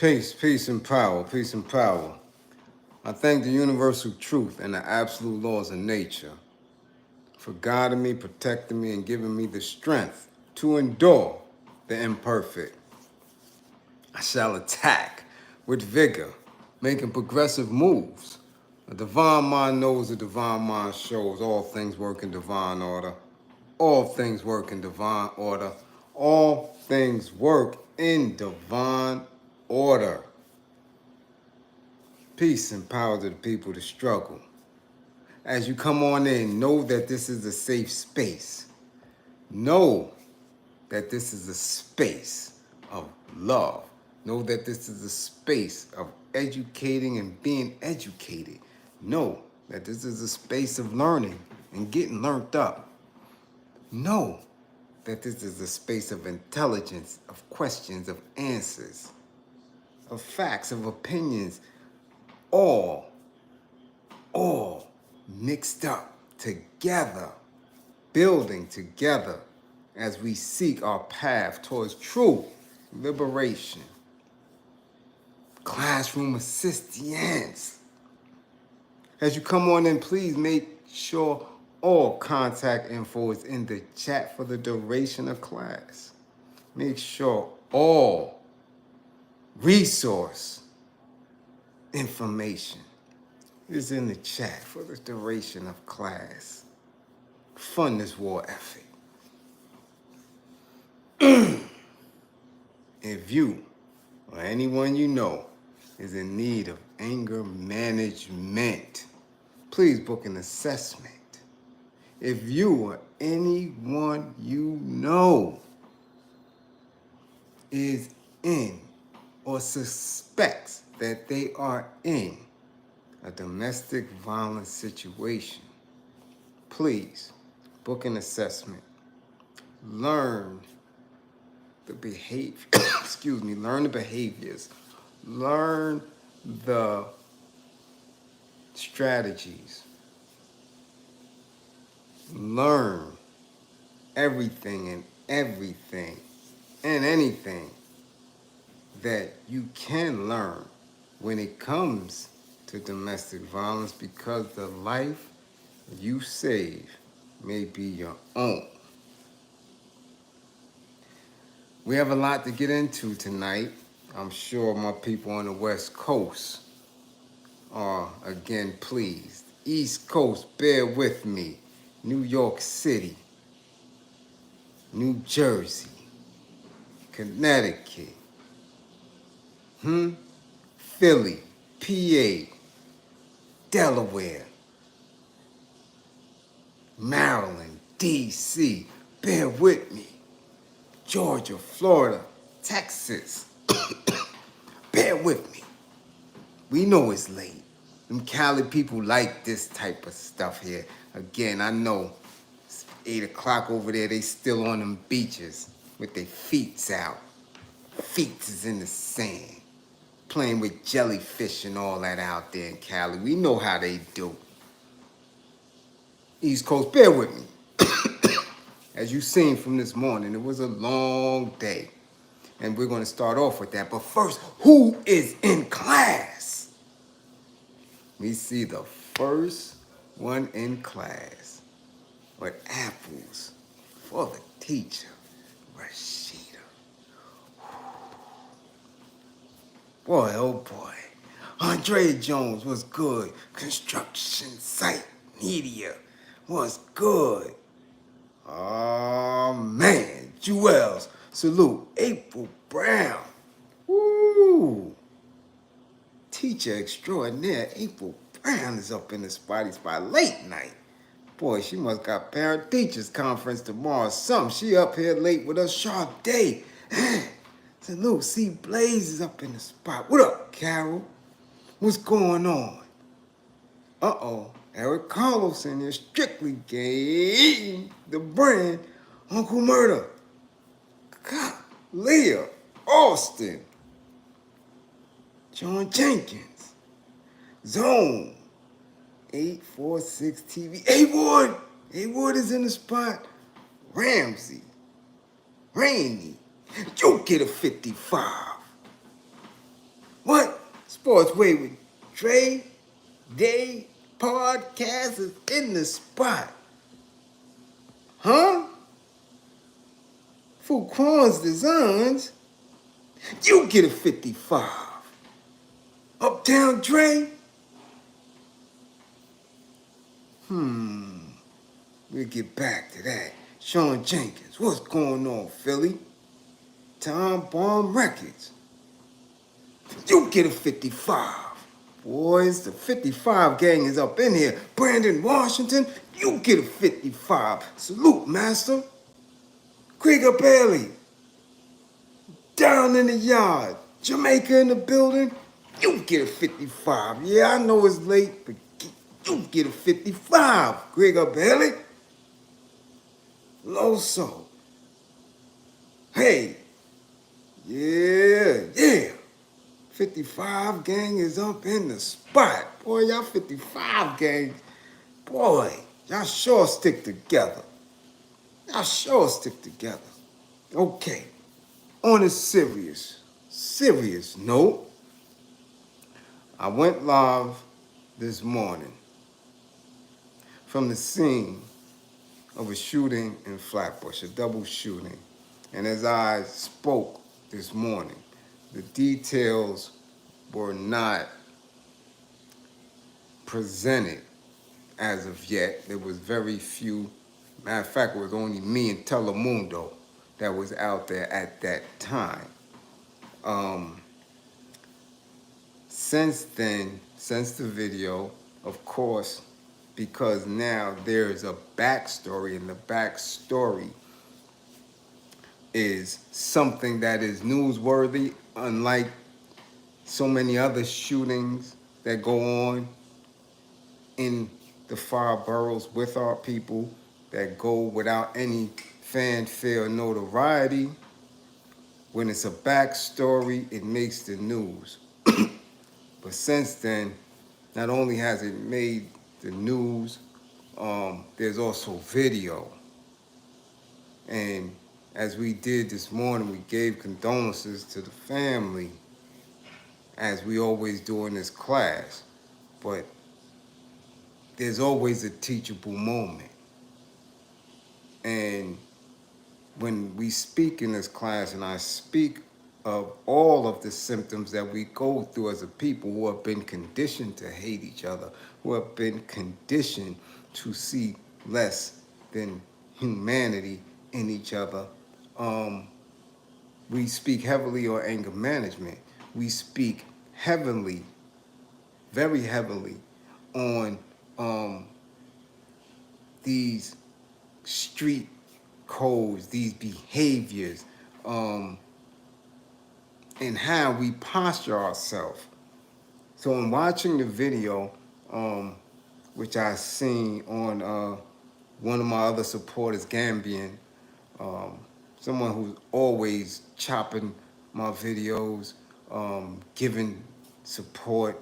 Peace, peace, and power, peace and power. I thank the universal truth and the absolute laws of nature for guiding me, protecting me, and giving me the strength to endure the imperfect. I shall attack with vigor, making progressive moves. A divine mind knows, a divine mind shows. All things work in divine order. All things work in divine order. All things work in divine order. Peace and power to the people to struggle. As you come on in, know that this is a safe space. Know that this is a space of love. Know that this is a space of educating and being educated. Know that this is a space of learning and getting learned up. Know that this is a space of intelligence, of questions, of answers, of facts, of opinions, all mixed up together, building together as we seek our path towards true liberation. Classroom assistance. As you come on in, please make sure all contact info is in the chat for the duration of class. Make sure all resource information is in the chat for the duration of class. Fund this war ethic. If you or anyone you know is in need of anger management, please book an assessment. If you or anyone you know is in or suspects that they are in a domestic violence situation, please book an assessment. Learn the behavior, learn the behaviors, learn the strategies, learn everything and anything that you can learn when it comes to domestic violence, because the life you save may be your own. We have a lot to get into tonight. I'm sure my people on the West Coast are again pleased. East Coast, bear with me. New York City, New Jersey, Connecticut, Philly, PA, Delaware, Maryland, DC, bear with me. Georgia, Florida, Texas, bear with me. We know it's late. Them Cali people like this type of stuff here. Again, I know it's 8 o'clock over there. They still on them beaches with their feet out. Feet is in the sand. Playing with jellyfish and all that out there in Cali. We know how they do. East Coast, bear with me. As you've seen from this morning, it was a long day. And we're going to start off with that. But first, who is in class? We see the first one in class with apples for the teacher, Rashida. Boy, oh boy. Andre Jones was good. Construction site media was good. Oh man, Jewels, salute. April Brown. Woo! Teacher extraordinaire April Brown is up in the spotty spot late night. Boy, she must got parent teachers conference tomorrow or something. She up here late with us sharp day. Salute, see Bliz is up in the spot. What up, Carol? What's going on? Uh-oh. Eric Carlos in there strictly game the brand Uncle Murder. God, Leah, Austin, John Jenkins, Zone, 846 TV. A-Wood is in the spot. Ramsey, Rainey, you get a 55. Sports Way with Dre Day Podcast is in the spot. Huh? Fuquan's Designs, you get a 55. Uptown Dre? We'll get back to that. Sean Jenkins, what's going on, Philly? Tom Bomb Records, you get a 55. Boys, the 55 gang is up in here. Brandon Washington, you get a 55. Salute, master. Krieger Bailey, down in the yard. Jamaica in the building, you get a 55. Yeah, I know it's late, but you get a 55. Krieger Bailey. Loso. Hey. Yeah. 55 gang is up in the spot. Boy, y'all 55 gang, boy, y'all sure stick together. Okay, on a serious note, I went live this morning from the scene of a shooting in Flatbush, a double shooting. And as I spoke this morning, the details were not presented as of yet. There was very few. Matter of fact, it was only me and Telemundo that was out there at that time. Since then, since the video, of course, because now there's a backstory, and the backstory is something that is newsworthy, unlike so many other shootings that go on in the 5 boroughs with our people that go without any fanfare or notoriety. When it's a backstory, it makes the news. But since then, not only has it made the news, there's also video. And as we did this morning, we gave condolences to the family, as we always do in this class. But there's always a teachable moment. And when we speak in this class, and I speak of all of the symptoms that we go through as a people who have been conditioned to hate each other, who have been conditioned to see less than humanity in each other, we speak heavily on anger management. We speak heavily, very heavily, on these street codes, these behaviors, and how we posture ourselves. So in watching the video, which I seen on one of my other supporters, Gambian, someone who's always chopping my videos, giving support,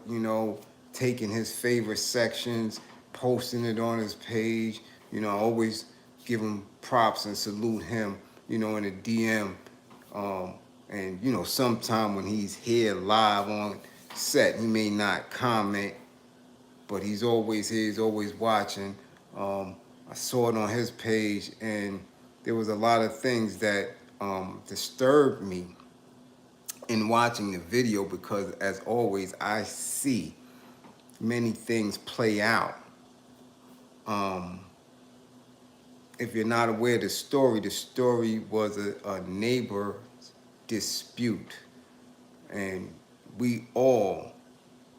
taking his favorite sections, posting it on his page. I always give him props and salute him, in a DM. And sometime when he's here live on set, he may not comment, but he's always here, he's always watching. I saw it on his page, and there was a lot of things that disturbed me in watching the video, because as always, I see many things play out. If you're not aware of the story was a neighbor's dispute. And we all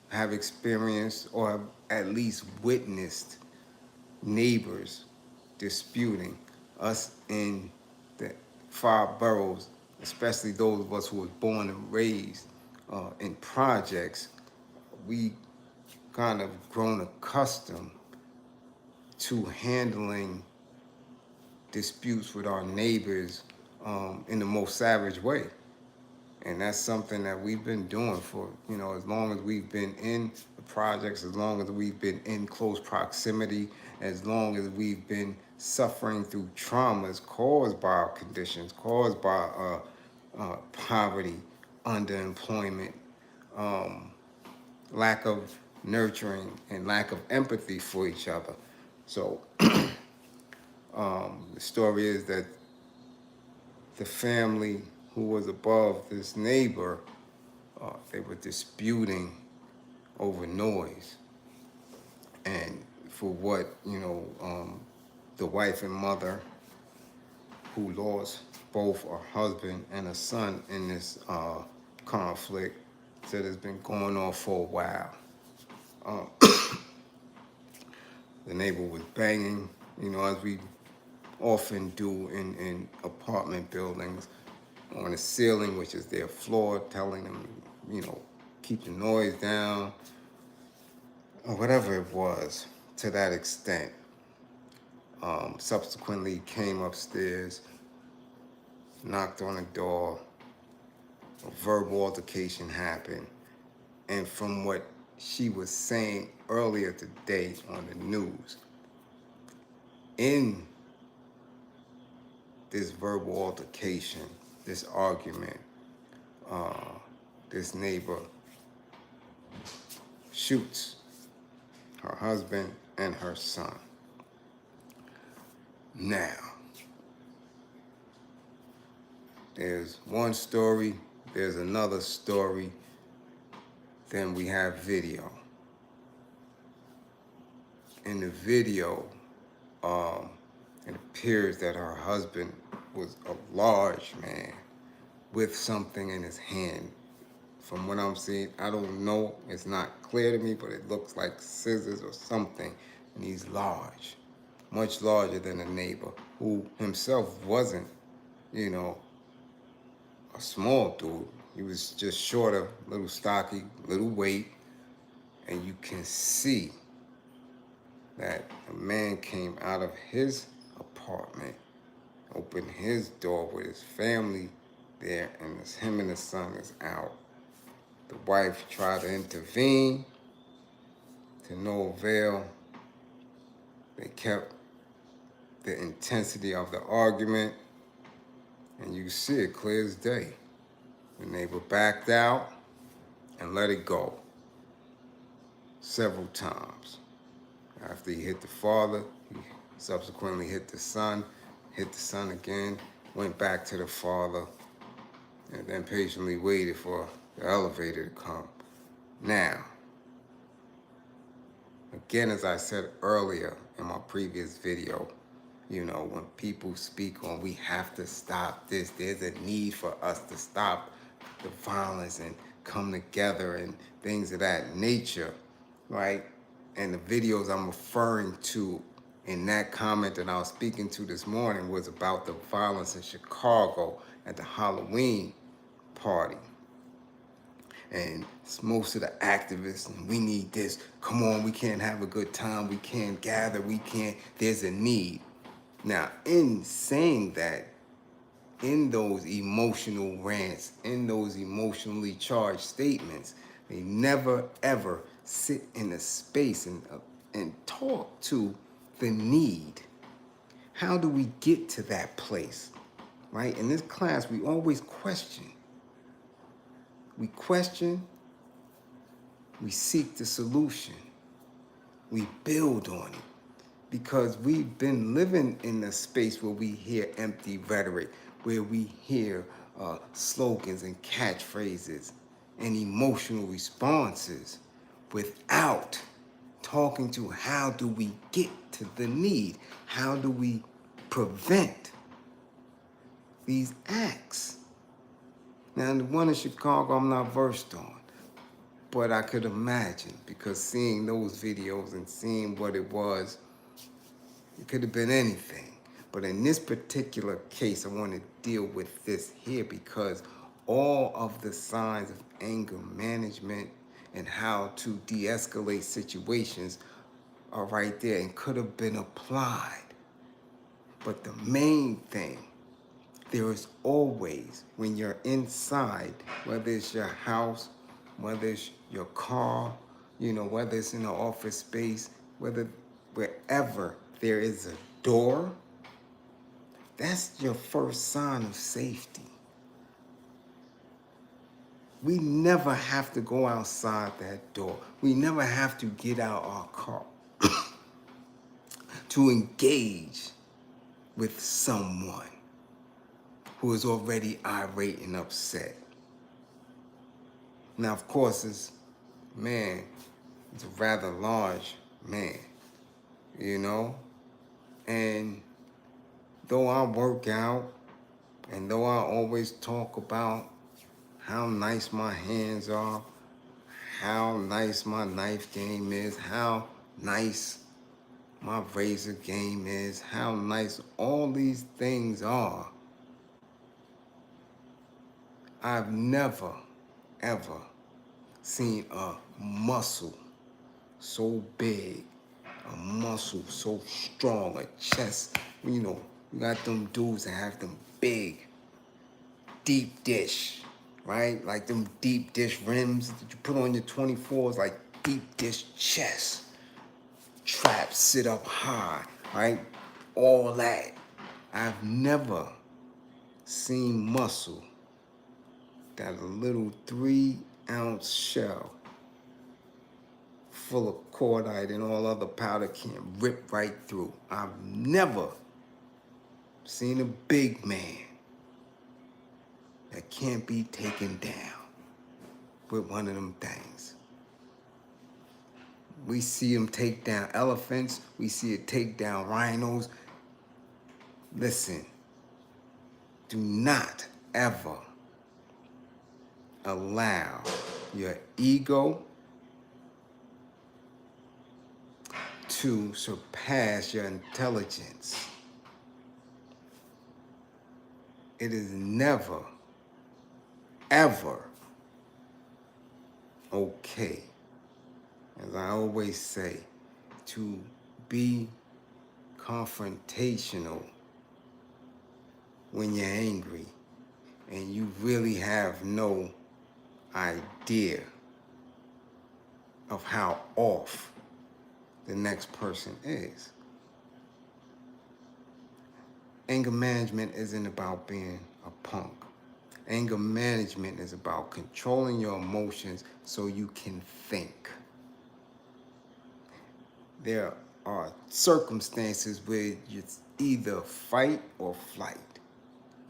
have experienced or have at least witnessed neighbors disputing. Us in the 5 boroughs, especially those of us who were born and raised in projects, we kind of grown accustomed to handling disputes with our neighbors in the most savage way. And that's something that we've been doing for, as long as we've been in the projects, as long as we've been in close proximity, as long as we've been suffering through traumas caused by our conditions, caused by poverty, underemployment, lack of nurturing and lack of empathy for each other. So the story is that the family who was above this neighbor, they were disputing over noise. And for what, the wife and mother who lost both a husband and a son in this conflict said it's been going on for a while. Um, the neighbor was banging, as we often do in apartment buildings, on the ceiling, which is their floor, telling them, keep the noise down, or whatever it was, to that extent. Subsequently came upstairs, knocked on the door, a verbal altercation happened, and from what she was saying earlier today on the news, in this verbal altercation, this argument, this neighbor shoots her husband and her son. Now, there's one story, there's another story, then we have video. In the video, it appears that her husband was a large man with something in his hand. From what I'm seeing, I don't know, it's not clear to me, but it looks like scissors or something, and he's large, much larger than the neighbor, who himself wasn't, a small dude. He was just shorter, little stocky, little weight, and you can see that a man came out of his apartment, opened his door with his family there, and it's him and his son is out. The wife tried to intervene, to no avail. They kept the intensity of the argument, and you see it clear as day. The neighbor backed out and let it go several times. After he hit the father, he subsequently hit the son again, went back to the father, and then patiently waited for the elevator to come. Now, again, as I said earlier in my previous video, when people speak on we have to stop this, there's a need for us to stop the violence and come together and things of that nature, right? And the videos I'm referring to in that comment that I was speaking to this morning was about the violence in Chicago at the Halloween party. And it's most of the activists, and we need this, come on, we can't have a good time, we can't gather, there's a need. Now, in saying that, in those emotional rants, in those emotionally charged statements, they never ever sit in a space and talk to the need. How do we get to that place, right? In this class, we always question. We question, we seek the solution, we build on it. Because we've been living in a space where we hear empty rhetoric, where we hear slogans and catchphrases and emotional responses without talking to how do we get to the need? How do we prevent these acts? Now, the one in Chicago, I'm not versed on, but I could imagine, because seeing those videos and seeing what it was, it could have been anything. But in this particular case, I want to deal with this here because all of the signs of anger management and how to de-escalate situations are right there and could have been applied. But the main thing, there is always, when you're inside, whether it's your house, whether it's your car, whether it's in an office space, wherever there is a door, that's your first sign of safety. We never have to go outside that door. We never have to get out our car to engage with someone who is already irate and upset. Now, of course, it's a rather large man, you know? And though I work out, and though I always talk about how nice my hands are, how nice my knife game is, how nice my razor game is, how nice all these things are, I've never, ever seen a muscle so big, a muscle so strong, a chest. You got them dudes that have them big, deep dish, right? Like them deep dish rims that you put on your 24s, like deep dish chest. Traps sit up high, right? All that. I've never seen muscle that a little 3-ounce shell full of cordite and all other powder can rip right through. I've never seen a big man that can't be taken down with one of them things. We see him take down elephants. We see it take down rhinos. Listen, do not ever allow your ego to surpass your intelligence. It is never, ever okay, as I always say, to be confrontational when you're angry and you really have no idea of how off the next person is. Anger management isn't about being a punk. Anger management is about controlling your emotions so you can think. There are circumstances where it's either fight or flight.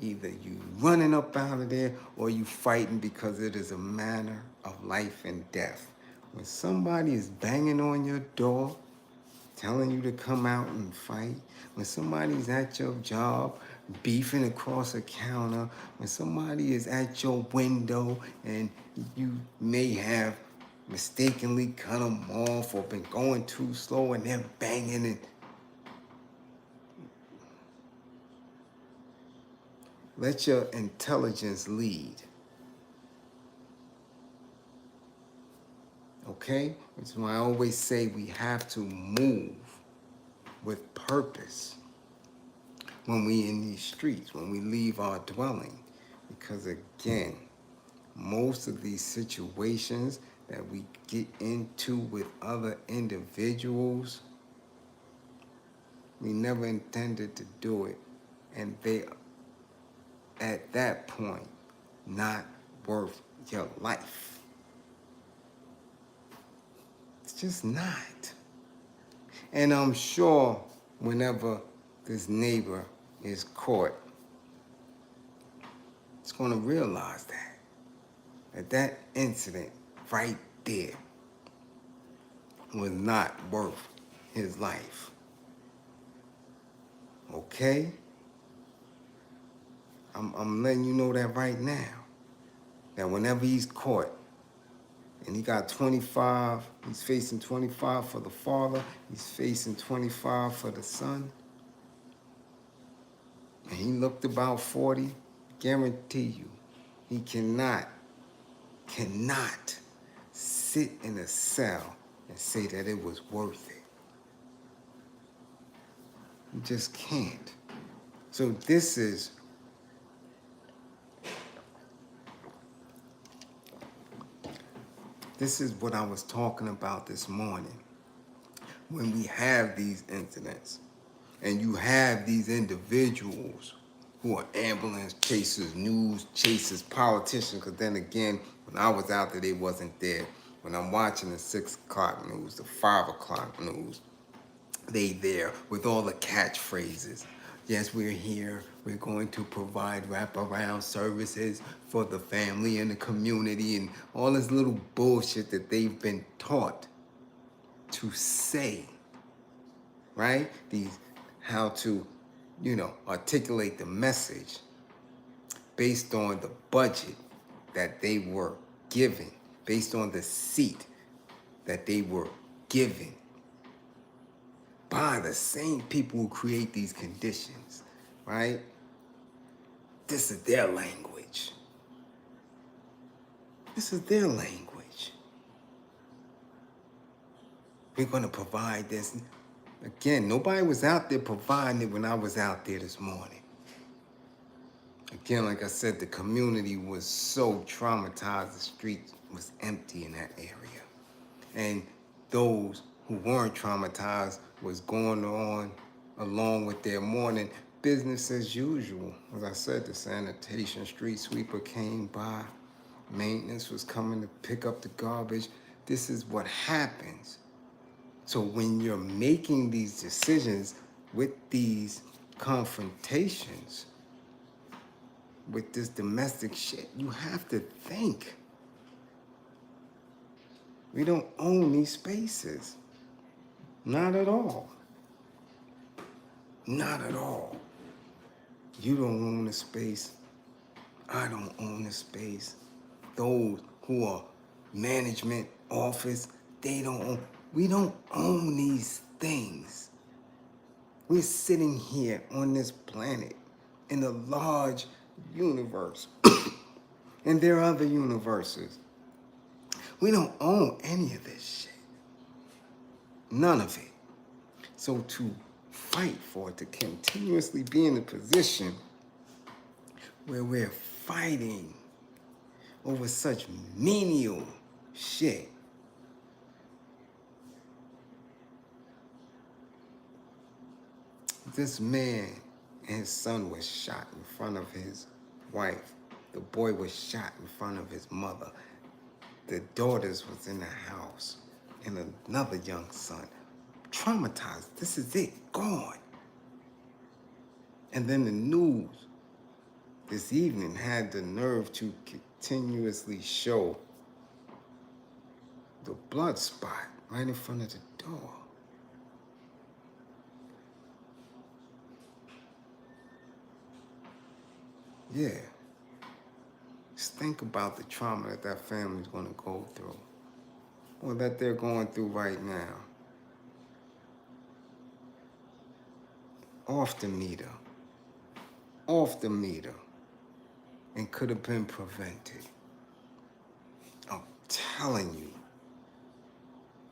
Either you running up out of there or you fighting because it is a matter of life and death. When somebody is banging on your door, telling you to come out and fight, when somebody's at your job, beefing across a counter, when somebody is at your window and you may have mistakenly cut them off or been going too slow and they're banging and let your intelligence lead. Okay? Which is why I always say we have to move with purpose when we in these streets, when we leave our dwelling. Because again, most of these situations that we get into with other individuals, we never intended to do it. And they, at that point, not worth your life. It's just not. And I'm sure whenever this neighbor is caught, it's going to realize that incident right there was not worth his life. Okay? I'm letting you know that right now. That whenever he's caught, and he got 25, he's facing 25 for the father, he's facing 25 for the son, and he looked about 40, guarantee you, he cannot sit in a cell and say that it was worth it. You just can't. So this is what I was talking about this morning. When we have these incidents and you have these individuals who are ambulance chasers, news chasers, politicians, because then again, when I was out there, they wasn't there. When I'm watching the 6 o'clock news, the 5 o'clock news, they there with all the catchphrases. Yes, we're here. We're going to provide wraparound services for the family and the community and all this little bullshit that they've been taught to say, right? How to, articulate the message based on the budget that they were given, based on the seat that they were given by the same people who create these conditions, right? This is their language. This is their language. We're going to provide this. Again, nobody was out there providing it when I was out there this morning. Again, like I said, the community was so traumatized, the street was empty in that area. And those who weren't traumatized was going on along with their morning business as usual. As I said, the sanitation street sweeper came by, maintenance was coming to pick up the garbage. This is what happens. So when you're making these decisions with these confrontations, with this domestic shit, you have to think. We don't own these spaces. Not at all. Not at all. You don't own the space. I don't own the space. Those who are management, office, they don't own. We don't own these things. We're sitting here on this planet in a large universe. And there are other universes. We don't own any of this shit. None of it. So to fight for it, to continuously be in a position where we're fighting over such menial shit. This man and his son was shot in front of his wife. The boy was shot in front of his mother. The daughters was in the house and another young son. Traumatized. This is it. Gone. And then the news this evening had the nerve to continuously show the blood spot right in front of the door. Yeah. Just think about the trauma that that family's going to go through, or that they're going through right now. Off the meter, and could have been prevented. I'm telling you,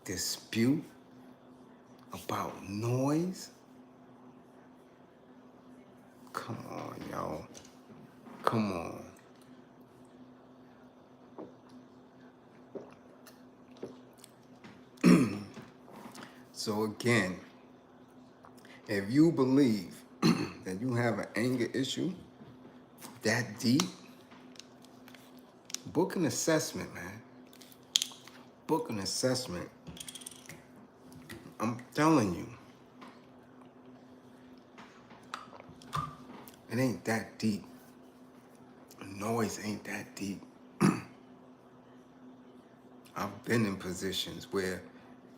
dispute about noise. Come on, y'all. Come on. So again, if you believe that you have an anger issue that deep, book an assessment, man. Book an assessment. I'm telling you, it ain't that deep. Noise ain't that deep. I've been in positions where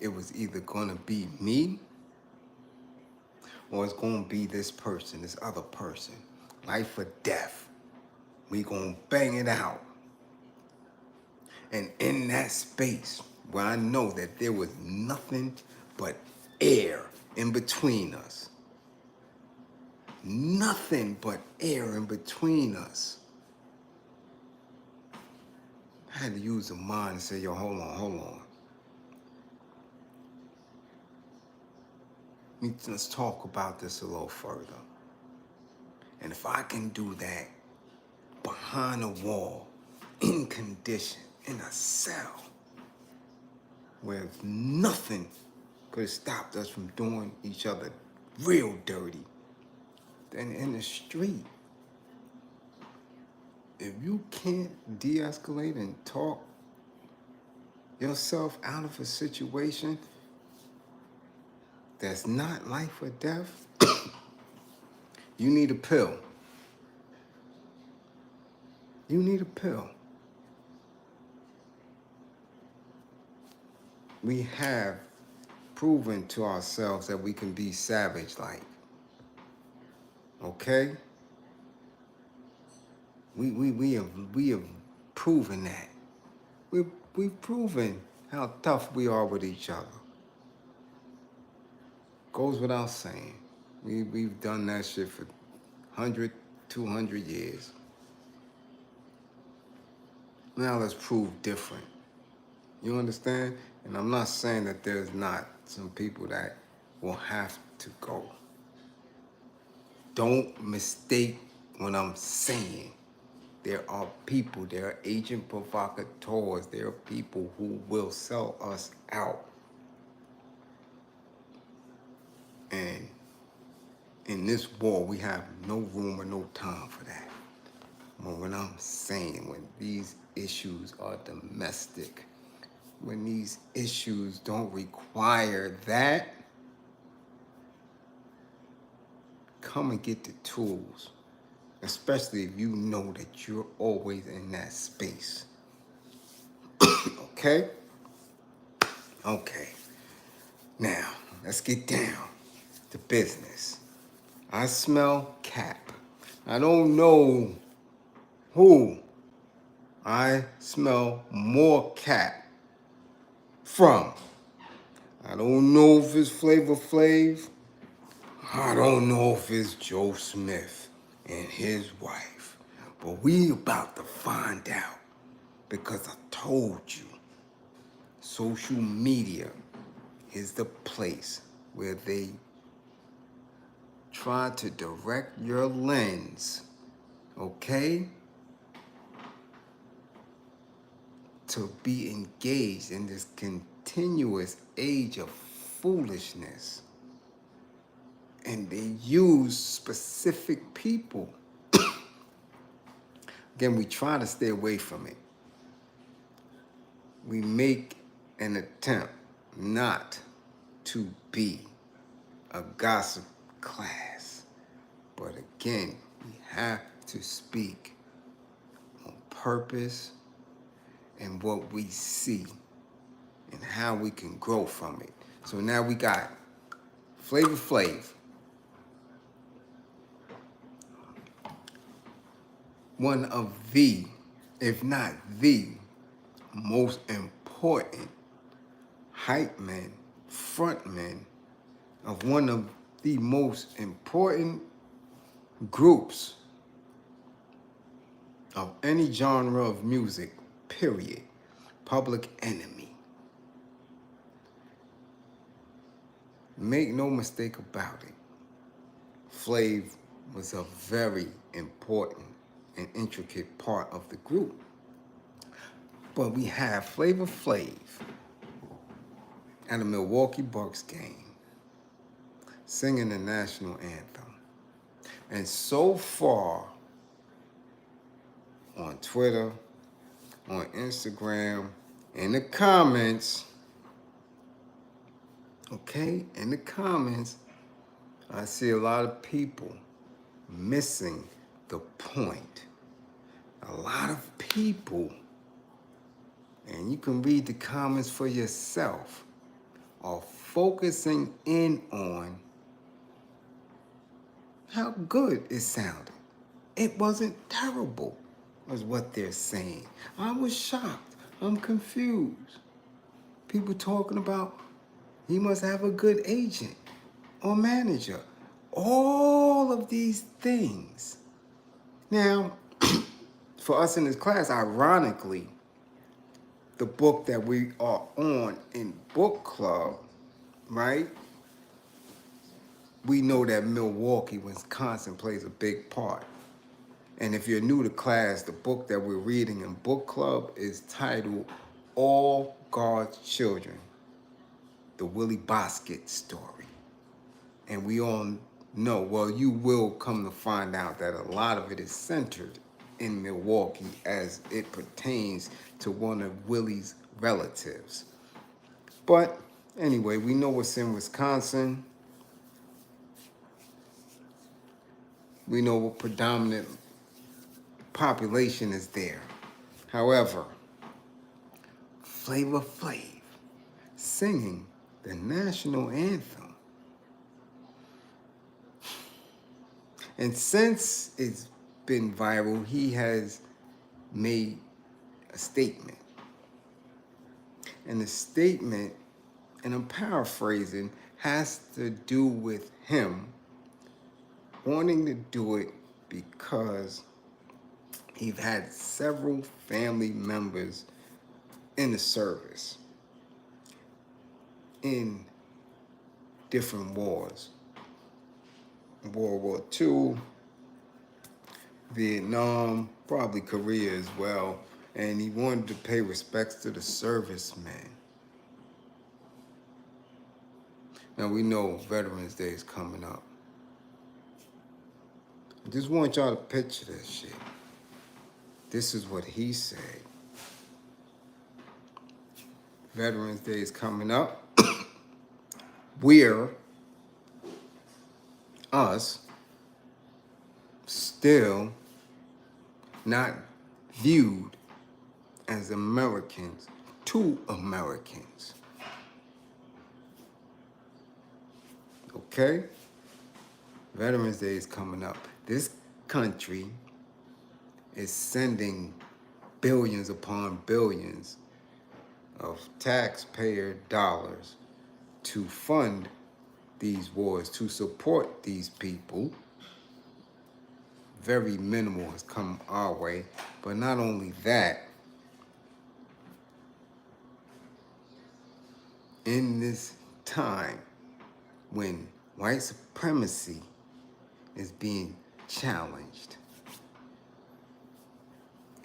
it was either gonna be me or it's gonna be this person, this other person. Life or death. We gonna bang it out. And in that space where I know that there was nothing but air in between us. Nothing but air in between us. I had to use the mind and say, yo, hold on. Let's talk about this a little further. And if I can do that behind a wall, in condition, in a cell, where nothing could have stopped us from doing each other real dirty, then in the street, if you can't de-escalate and talk yourself out of a situation that's not life or death, you need a pill. You need a pill. We have proven to ourselves that we can be savage-like. Okay? We have proven that. We've proven how tough we are with each other. Goes without saying. We've done that shit for 100, 200 years. Now let's prove different. You understand? And I'm not saying that there's not some people that will have to go. Don't mistake what I'm saying. There are people, there are agent provocateurs, there are people who will sell us out. And in this war, we have no room or no time for that. But when I'm saying, when these issues are domestic, when these issues don't require that, come and get the tools, especially if you know that you're always in that space. Okay? Okay. Now, let's get down to business. I smell cap. I don't know who I smell more cap from. I don't know if it's Flavor Flav. I don't know if it's Joe Smith and his wife. But we about to find out, because I told you, social media is the place where they try to direct your lens, okay, to be engaged in this continuous age of foolishness. And they use specific people. Again, we try to stay away from it. We make an attempt not to be a gossip class. But again, we have to speak on purpose and what we see and how we can grow from it. So now we got Flavor Flav. One of the, if not the, most important hype men, front men of one of the most important groups of any genre of music, period. Public Enemy. Make no mistake about it, Flav was a very important and intricate part of the group. But we have Flavor Flav at a Milwaukee Bucks game singing the national anthem. And so far, on Twitter, on Instagram, in the comments, okay, in the comments, I see a lot of people missing the point. A lot of people, and you can read the comments for yourself, are focusing in on how good it sounded. It wasn't terrible, was what they're saying. I was shocked. I'm confused. People talking about he must have a good agent or manager. All of these things. Now, for us in this class, ironically, the book that we are on in book club, right? We know that Milwaukee, Wisconsin plays a big part. And if you're new to class, the book that we're reading in book club is titled All God's Children, the Willie Bosket story. And we all know, well, you will come to find out that a lot of it is centered in Milwaukee as it pertains to one of Willie's relatives. But anyway, we know what's in Wisconsin. We know what predominant population is there. However, Flavor Flav singing the national anthem. And since it's been viral, he has made a statement. And the statement, and I'm paraphrasing, has to do with him wanting to do it because he's had several family members in the service in different wars. World War II, Vietnam, probably Korea as well. And he wanted to pay respects to the servicemen. Now we know Veterans Day is coming up. I just want y'all to picture this shit. This is what he said. Veterans Day is coming up. We're, us, still not viewed as Americans to Americans. Okay? Veterans Day is coming up. This country is sending billions upon billions of taxpayer dollars to fund these wars, to support these people. Very minimal has come our way. But not only that, in this time when white supremacy is being challenged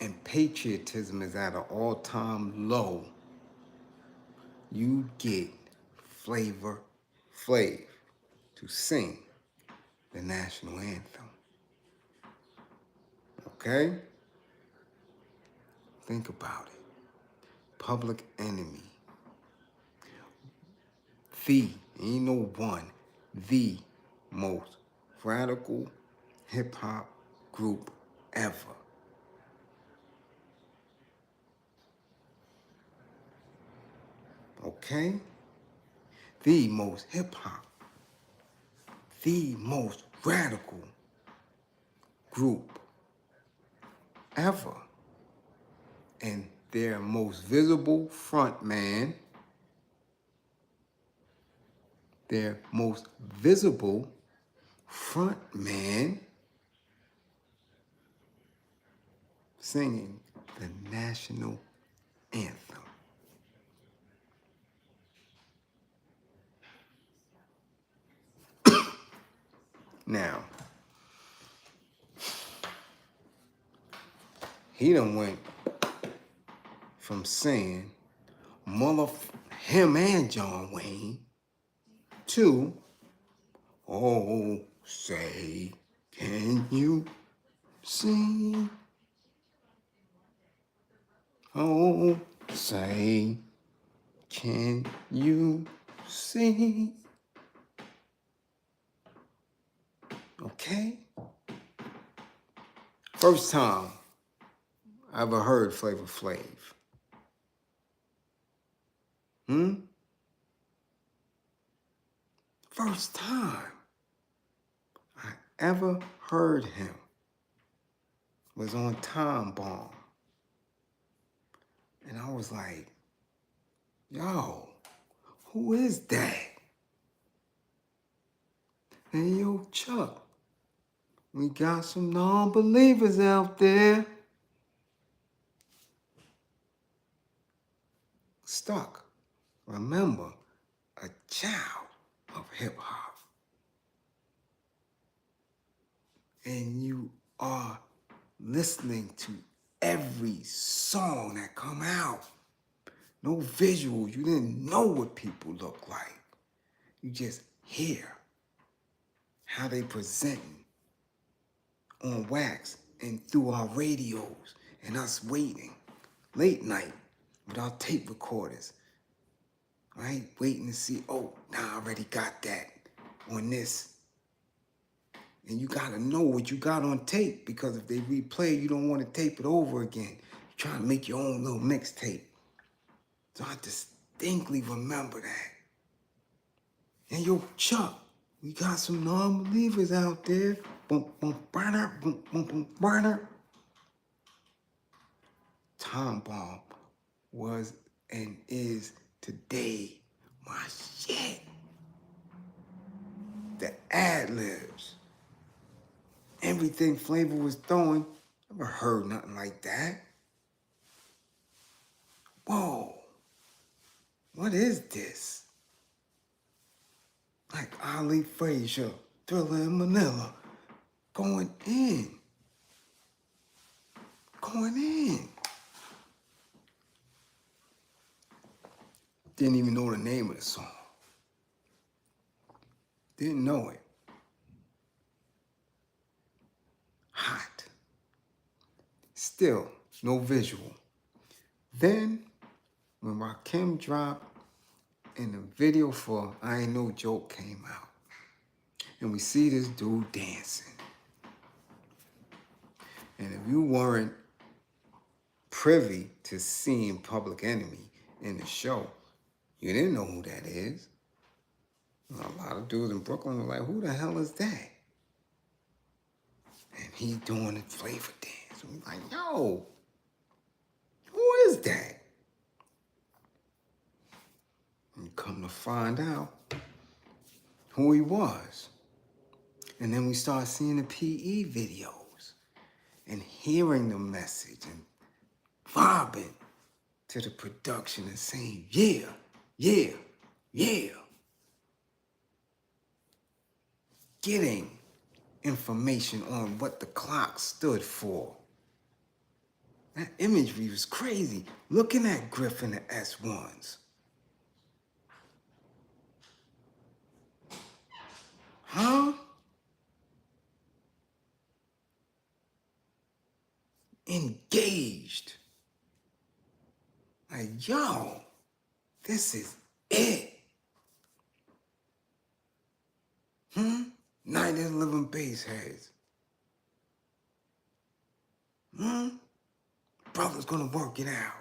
and patriotism is at an all-time low, you get Flavor Flav to sing the national anthem. Okay? Think about it. Public Enemy. Ain't no one, the most radical hip-hop group ever. Okay? The most hip-hop, the most radical group ever. And their most visible front man, their most visible front man singing the national anthem. Now, he done went from saying him and John Wayne to, oh, say, can you sing? Oh, say, can you sing? Okay? First time I ever heard Flavor Flav. First time I ever heard him was on Time Bomb. And I was like, yo, who is that? And yo, Chuck, we got some non-believers out there. Stuck. Remember, a child of hip-hop. And you are listening to every song that come out. No visuals. You didn't know what people look like. You just hear how they presenting on wax and through our radios and us waiting late night with our tape recorders, right? Waiting to see, oh, now I already got that on this. And you gotta know what you got on tape, because if they replay, you don't want to tape it over again. You're trying to make your own little mixtape. So I distinctly remember that. And yo, Chuck, we got some non-believers out there. Boom, boom, burner, boom, boom, boom, burner. Time Bomb was and is today my shit. The ad-libs. Everything Flavor was throwing, never heard nothing like that. Whoa, what is this? Like Ali Frazier, Thriller in Manila, going in. Didn't even know the name of the song. Didn't know it. Hot. Still, no visual. Then, when Rakim dropped and the video for I Ain't No Joke came out, and we see this dude dancing. And if you weren't privy to seeing Public Enemy in the show, you didn't know who that is. A lot of dudes in Brooklyn were like, who the hell is that? And he doing the Flavor dance. And we're like, yo, who is that? And come to find out who he was. And then we start seeing the PE videos and hearing the message and vibing to the production and saying, yeah, yeah, yeah. Getting information on what the clock stood for. That imagery was crazy. Looking at Griffin and S1s. Huh? Engaged. Like, yo, this is it. Night of the Living Bass Heads. Brother's gonna work it out.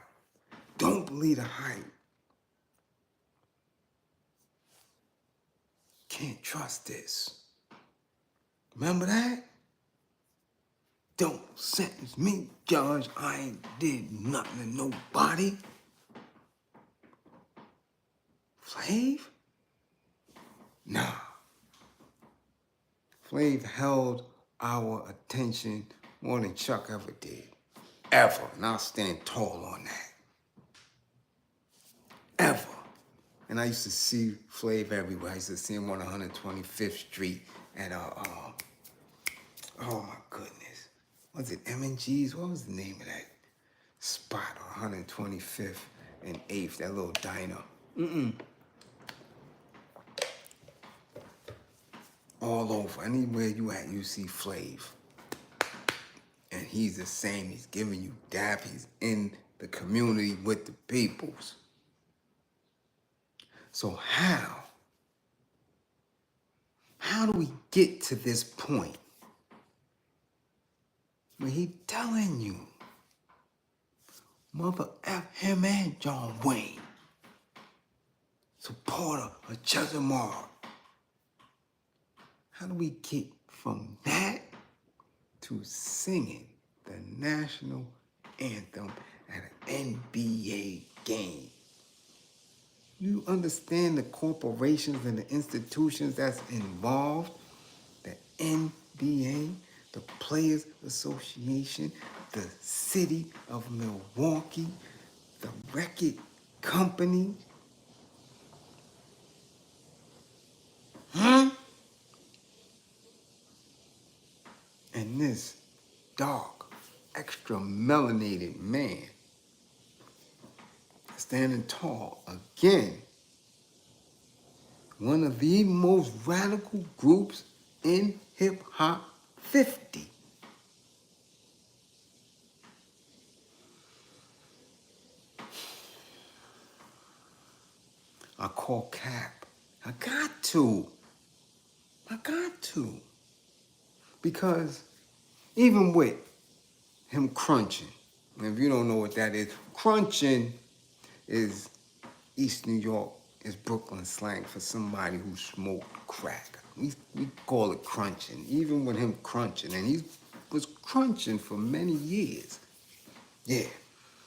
Don't believe the hype. Can't trust this. Remember that? Don't sentence me, Judge. I ain't did nothing to nobody. Flav? Nah. Flav held our attention more than Chuck ever did. Ever. And I'll stand tall on that. Ever. And I used to see Flav everywhere. I used to see him on 125th Street at, oh my goodness. Was it M&G's? What was the name of that spot on 125th and 8th, that little diner? All over. Anywhere you at, you see Flav. And he's the same. He's giving you dap. He's in the community with the peoples. So how do we get to this point where he telling you, Mother F him and John Wayne, supporter of Chesimard? How do we get from that to singing the national anthem at an NBA game? You understand the corporations and the institutions that's involved? The NBA, the Players Association, the city of Milwaukee, the record company. And this dark, extra melanated man standing tall again. One of the most radical groups in hip hop 50. I call Cap. I got to. I got to. Because even with him crunching, and if you don't know what that is, crunching is East New York, is Brooklyn slang for somebody who smoked crack. We call it crunching. Even with him crunching, and he was crunching for many years. Yeah,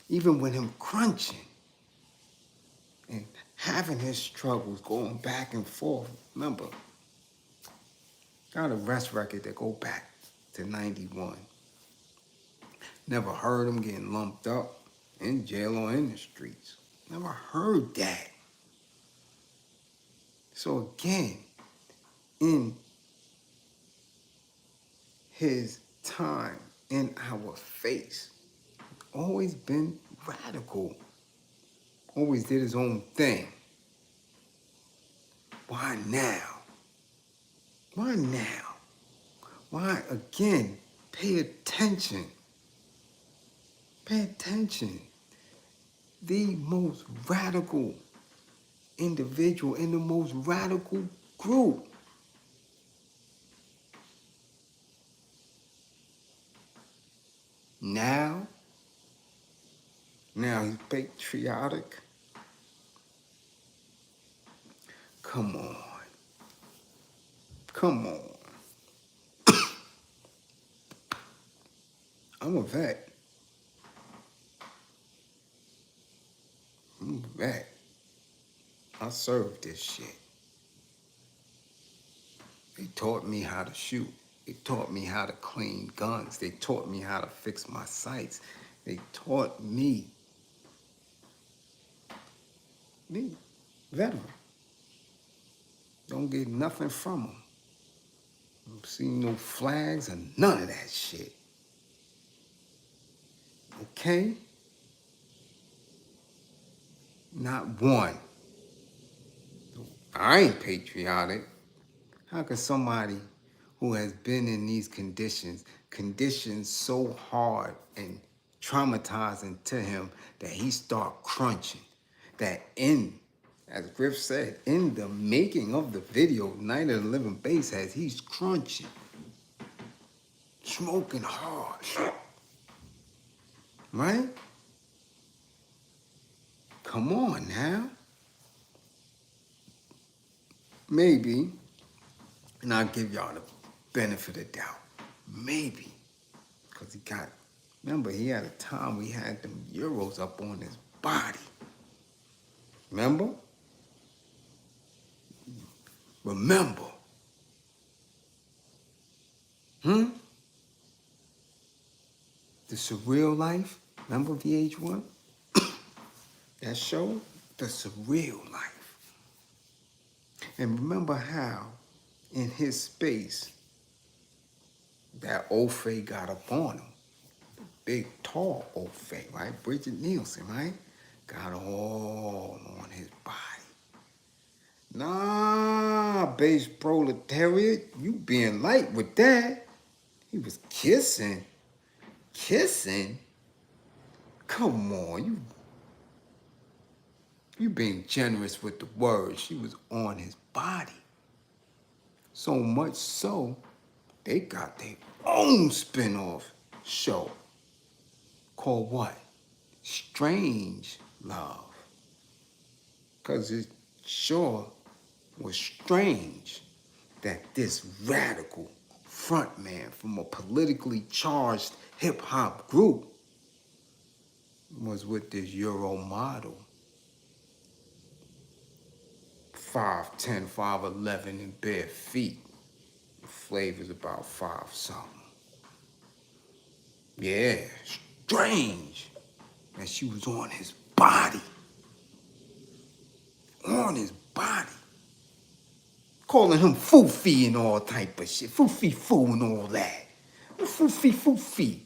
even with him crunching and having his struggles going back and forth. Remember, got an arrest record that go back to 91. Never heard him getting lumped up in jail or in the streets. Never heard that. So again, in his time in our face, always been radical. Always did his own thing. Why now? Why now? Why again? Pay attention. Pay attention. The most radical individual in the most radical group. Now he's patriotic. Come on. Come on. I'm a vet. I'm a vet. I served this shit. They taught me how to shoot. They taught me how to clean guns. They taught me how to fix my sights. They taught me, veteran. Don't get nothing from them. Don't see no flags or none of that shit. Okay? Not one. I ain't patriotic. How could somebody who has been in these conditions so hard and traumatizing to him that he start crunching, that as Griff said, in the making of the video, Night of the Living Bass has, he's crunching, smoking hard, right? Come on now. Maybe, and I'll give y'all the benefit of doubt, maybe, because remember, he had a time we had them euros up on his body. Remember? Remember. The Surreal Life? Remember VH1? That show? The Surreal Life. And remember how, in his space, that Ofe got up on him. The big, tall Ofe, right? Bridget Nielsen, right? Got all on his body. Nah, base proletariat, you being light with that. He was kissing. Come on, you being generous with the words. She was on his body. So much so, they got their own spin-off show called what? Strange Love. Because it sure was strange that this radical frontman from a politically charged hip-hop group was with this Euro model. 5'10", 5'11", and bare feet. Flav is about 5-something. Yeah, strange that she was on his body. On his body. Calling him foofy and all type of shit. Foofy foo and all that. Foofy.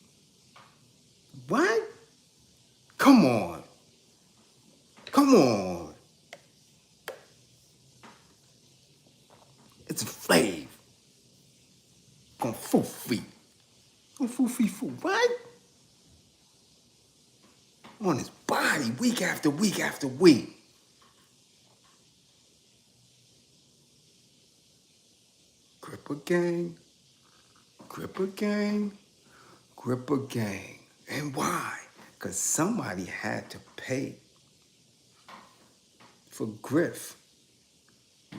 What? Come on. It's a Flav. On foofy. On foofy foo. What? On his body week after week after week. Gripper gang, gripper gang, gripper gang. And why? Because somebody had to pay for Griff.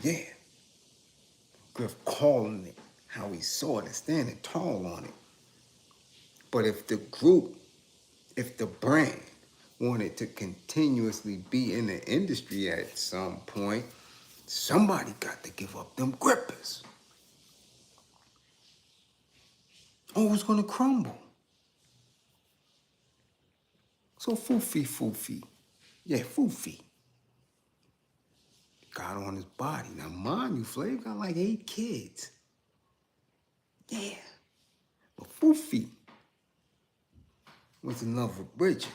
Yeah. Griff calling it how he saw it and standing tall on it. But if the group, if the brand wanted to continuously be in the industry at some point, somebody got to give up them grippers. Or it was gonna crumble. So Foofy. Yeah, Foofy. Got on his body. Now mind you, Flav got like 8 kids. Yeah. But Foofy was in love with Bridget.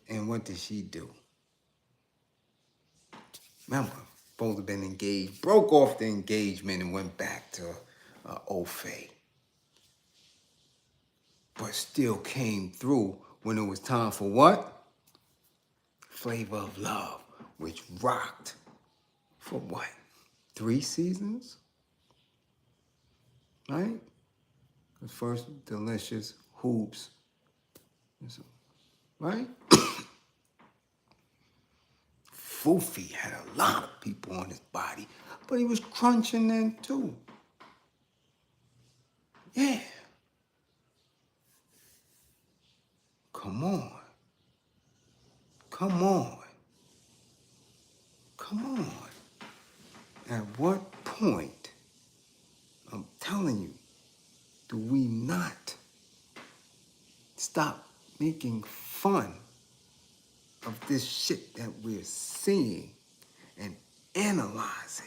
And what did she do? Remember, both have been engaged, broke off the engagement and went back to Ofe. But still came through when it was time for what? Flavor of Love, which rocked for what? 3 seasons? Right? The first Delicious, Hoops, right? Foofy had a lot of people on his body, but he was crunching then too. Yeah. Come on. Come on. Come on. At what point, I'm telling you, do we not stop making fun of this shit that we're seeing and analyzing?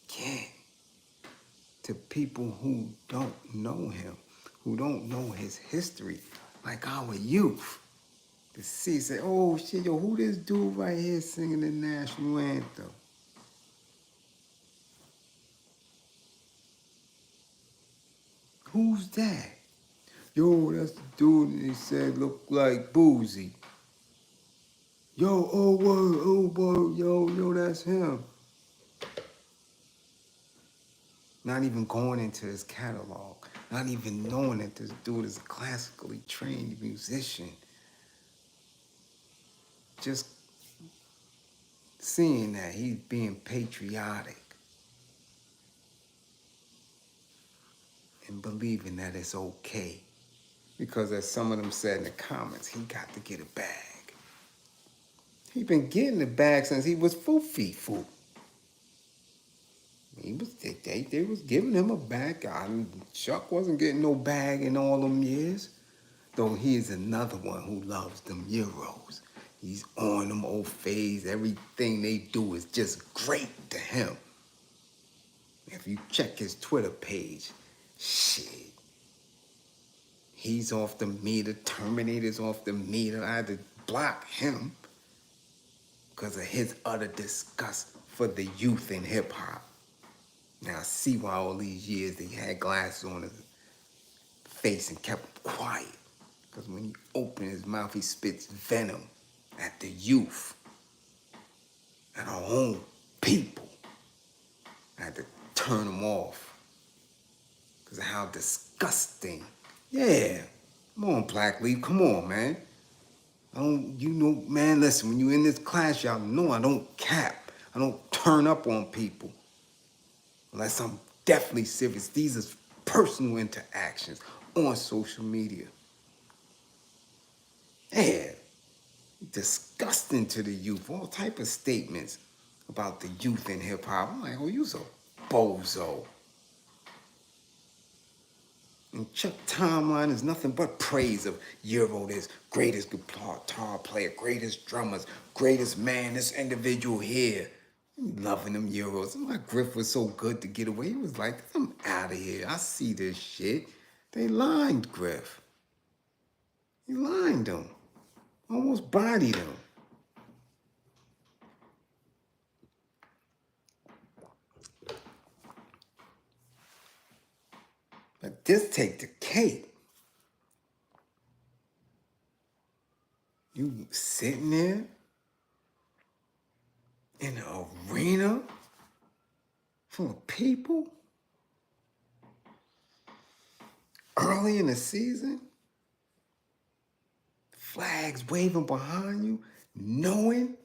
Again, to people who don't know him, who don't know his history, like our youth. To see, say, oh shit, yo, who this dude right here singing the national anthem? Who's that? Yo, that's the dude that he said looked like Boozy. Yo, oh word, yo, that's him. Not even going into his catalog, not even knowing that this dude is a classically trained musician. Just seeing that he's being patriotic and believing that it's okay. Because as some of them said in the comments, he got to get a bag. He been getting the bag since he was Foofy Foo. They was giving him a bag. I mean, Chuck wasn't getting no bag in all them years. Though he is another one who loves them Euros. He's on them old phase. Everything they do is just great to him. If you check his Twitter page, shit. He's off the meter. Terminator's off the meter. I had to block him because of his utter disgust for the youth in hip-hop. Now I see why all these years they had glasses on his face and kept him quiet. Because when he opens his mouth, he spits venom at the youth, at our own people. I had to turn him off because of how disgusting. Yeah, come on, Black Leaf, come on, man. Man, listen, when you in this class, y'all know I don't cap. I don't turn up on people. Unless I'm definitely serious. These are personal interactions on social media. Yeah, disgusting to the youth. All type of statements about the youth in hip-hop. I'm like, oh, you's a bozo. And Chuck timeline is nothing but praise of Euro, this greatest guitar player, greatest drummers, greatest man, this individual here. I'm loving them Euros. My Griff was so good to get away. He was like, I'm out of here. I see this shit. They lined Griff. He lined him. Almost bodied him. But this take the cake. You sitting there in an arena full of people early in the season, flags waving behind you, knowing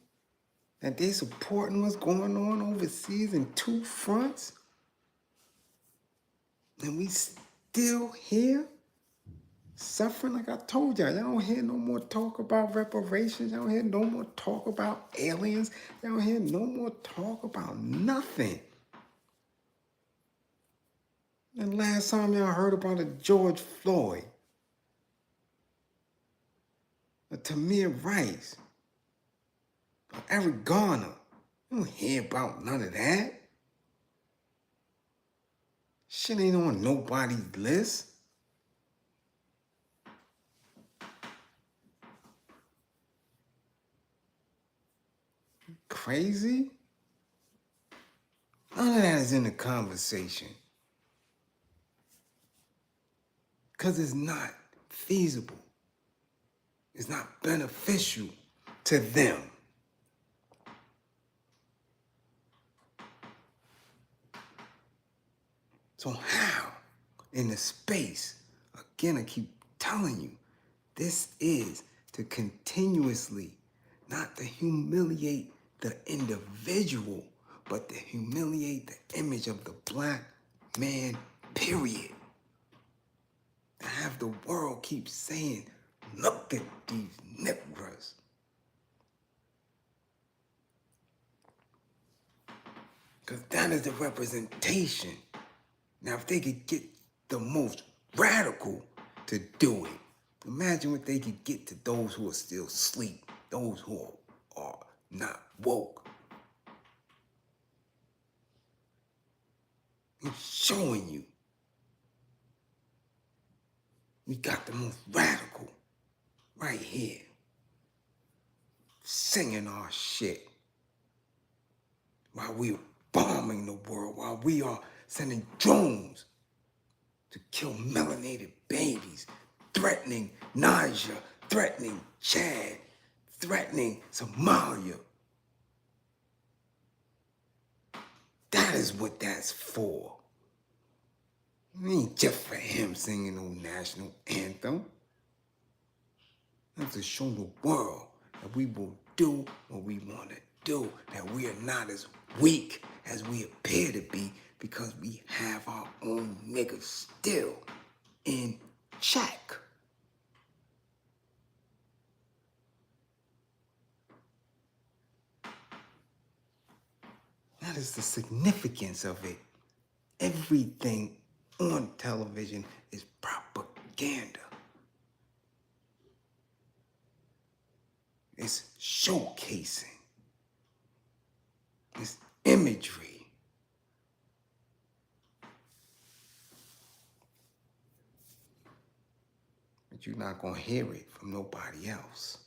that they're supporting what's going on overseas in two fronts, and we still here suffering. Like I told y'all don't hear no more talk about reparations. Y'all don't hear no more talk about aliens. Y'all don't hear no more talk about nothing. And last time y'all heard about a George Floyd, a Tamir Rice, a Eric Garner, you don't hear about none of that. Shit ain't on nobody's list. Crazy? None of that is in the conversation. Because it's not feasible. It's not beneficial to them. So how? In the space, again, I keep telling you, this is to continuously, not to humiliate the individual, but to humiliate the image of the black man, period. To have the world keep saying, look at these niggas. Because that is the representation. Now, if they could get the most radical to do it, imagine what they could get to those who are still asleep, those who are not woke. And showing you we got the most radical right here, singing our shit while we're bombing the world, while we are sending drones to kill melanated babies, threatening Niger, threatening Chad, threatening Somalia. That is what that's for. It ain't just for him singing no national anthem. That's to show the world that we will do what we want to do, that we are not as weak as we appear to be because we have our own niggas still in check. That is the significance of it. Everything on television is propaganda. It's showcasing. It's imagery. But you're not going to hear it from nobody else.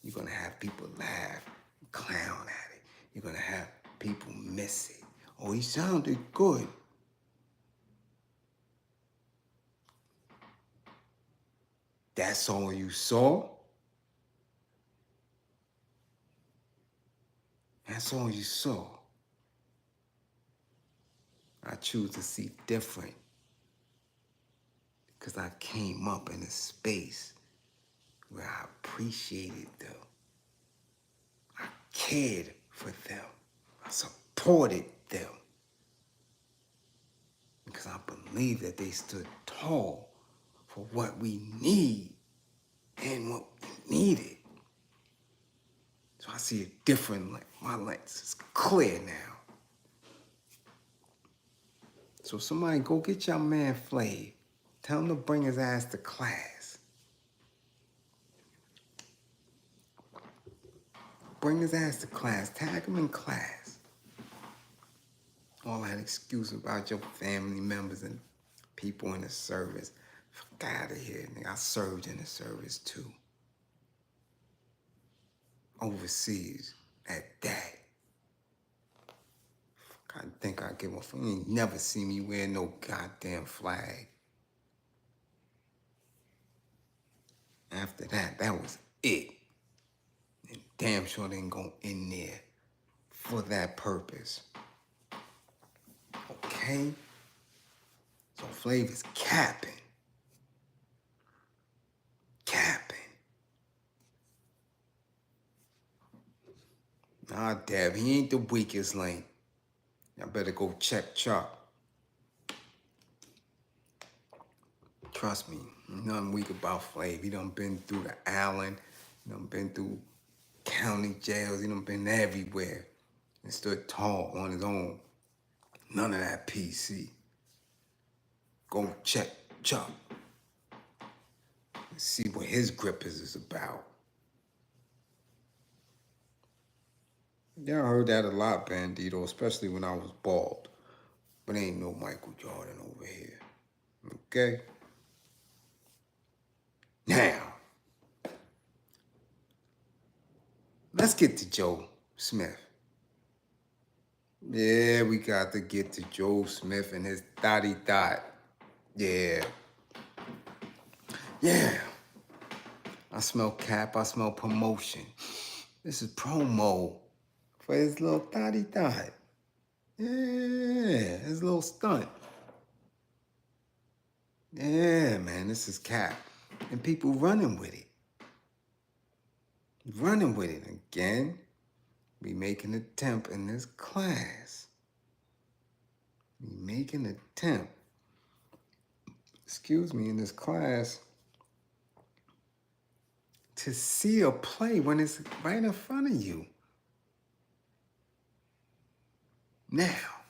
You're going to have people laugh and clown at it. You're going to have people miss it. Oh, he sounded good. That's all you saw? That's all you saw. I choose to see different because I came up in a space where I appreciated them. I cared for them. I supported them because I believed that they stood tall for what we need and what we needed. So I see a different light. My lens is clear now. So somebody go get your man Flav. Tell him to bring his ass to class. Bring his ass to class. Tag him in class. All that excuse about your family members and people in the service. Fuck out of here, nigga. I served in the service too. Overseas at that. Fuck, I think I give a fuck. You ain't never see me wear no goddamn flag. After that, that was it. And damn sure they ain't gonna in there for that purpose. Okay? So Flav is capping. Capping. Nah, Deb, he ain't the weakest link. Y'all better go check Chuck. Trust me, nothing weak about Flav. He done been through the Allen. He done been through county jails. He done been everywhere. And stood tall on his own. None of that PC. Go check Chuck. And see what his grippers is about. Yeah, I heard that a lot, Bandito, especially when I was bald. But ain't no Michael Jordan over here. Okay? Now, let's get to Joe Smith. Yeah, we got to get to Joe Smith and his thotty thot. Yeah. Yeah. I smell cap, I smell promotion. This is promo for his little thotty thot. Yeah, his little stunt. Yeah, man, this is cap. And people running with it. Running with it again. We make an attempt in this class. We make an attempt. Excuse me, in this class. To see a play when it's right in front of you. Now,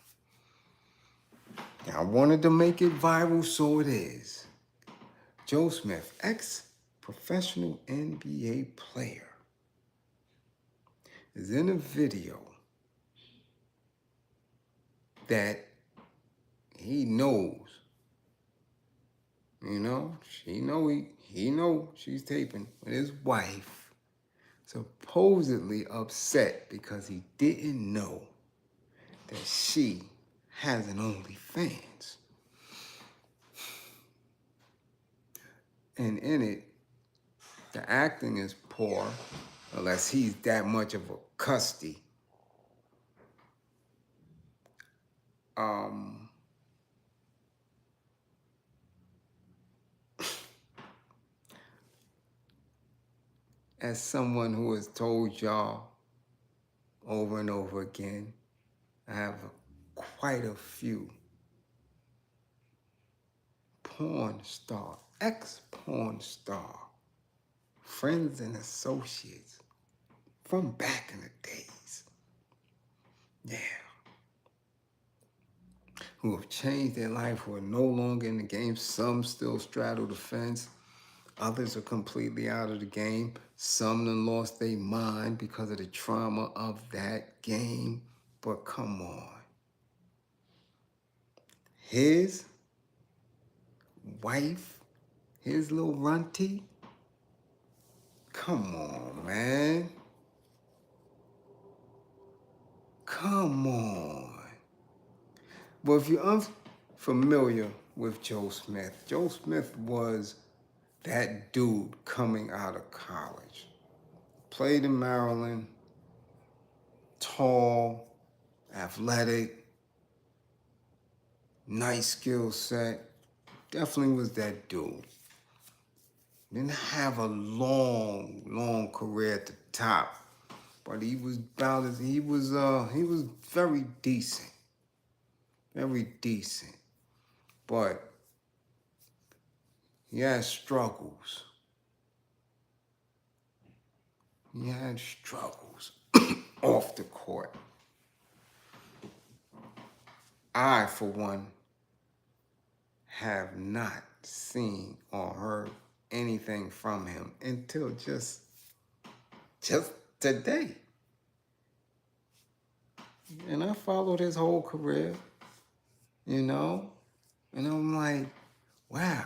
I wanted to make it viral, so it is. Joe Smith, ex-professional NBA player, is in a video that he knows, you know, he know she's taping with his wife, supposedly upset because he didn't know that she has an Onlyfans. And in it, the acting is poor, unless he's that much of a custy. As someone who has told y'all over and over again, I have quite a few porn star, ex-porn star, friends and associates from back in the days. Yeah. Who have changed their life, who are no longer in the game. Some still straddle the fence. Others are completely out of the game. Some done lost their mind because of the trauma of that game. But come on. His wife, his little runty. Come on, man. Come on. Well, if you're unfamiliar with Joe Smith was that dude coming out of college. Played in Maryland, tall, athletic, nice skill set. Definitely was that dude. Didn't have a long career at the top, but he was very decent. Very decent. But he had struggles. He had struggles off the court. I, for one, have not seen or heard anything from him until just today. And I followed his whole career, you know? And I'm like, wow,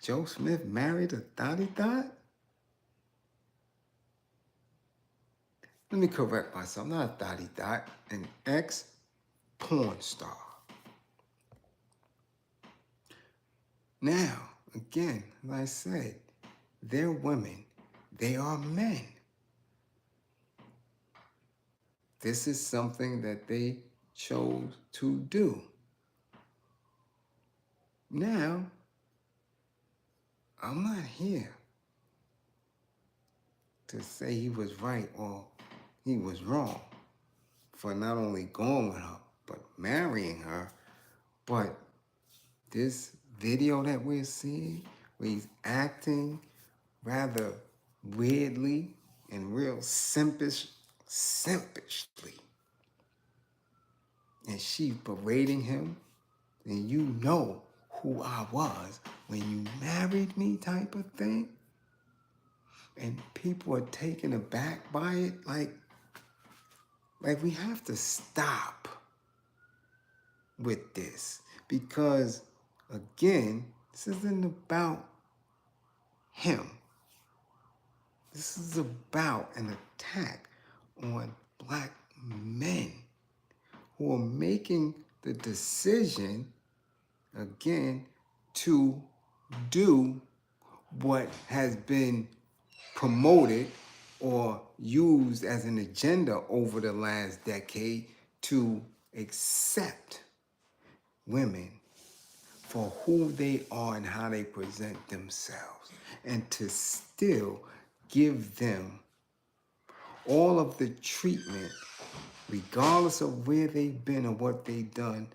Joe Smith married a thotty thot? Let me correct myself, not a thotty thot, an ex-porn star. Now, again, like I said, they're women, they are men. this is something that they chose to do. Now, I'm not here to say he was right or he was wrong for not only going with her, but marrying her. But this video that we're seeing, where he's acting rather weirdly and real simpishly, and she berating him, and you know who I was when you married me type of thing, and people are taken aback by it, like we have to stop with this, because again, this isn't about him. This is about an attack on black men who are making the decision, again, to do what has been promoted or used as an agenda over the last decade, to accept women for who they are and how they present themselves, and to still give them all of the treatment, regardless of where they've been or what they've done,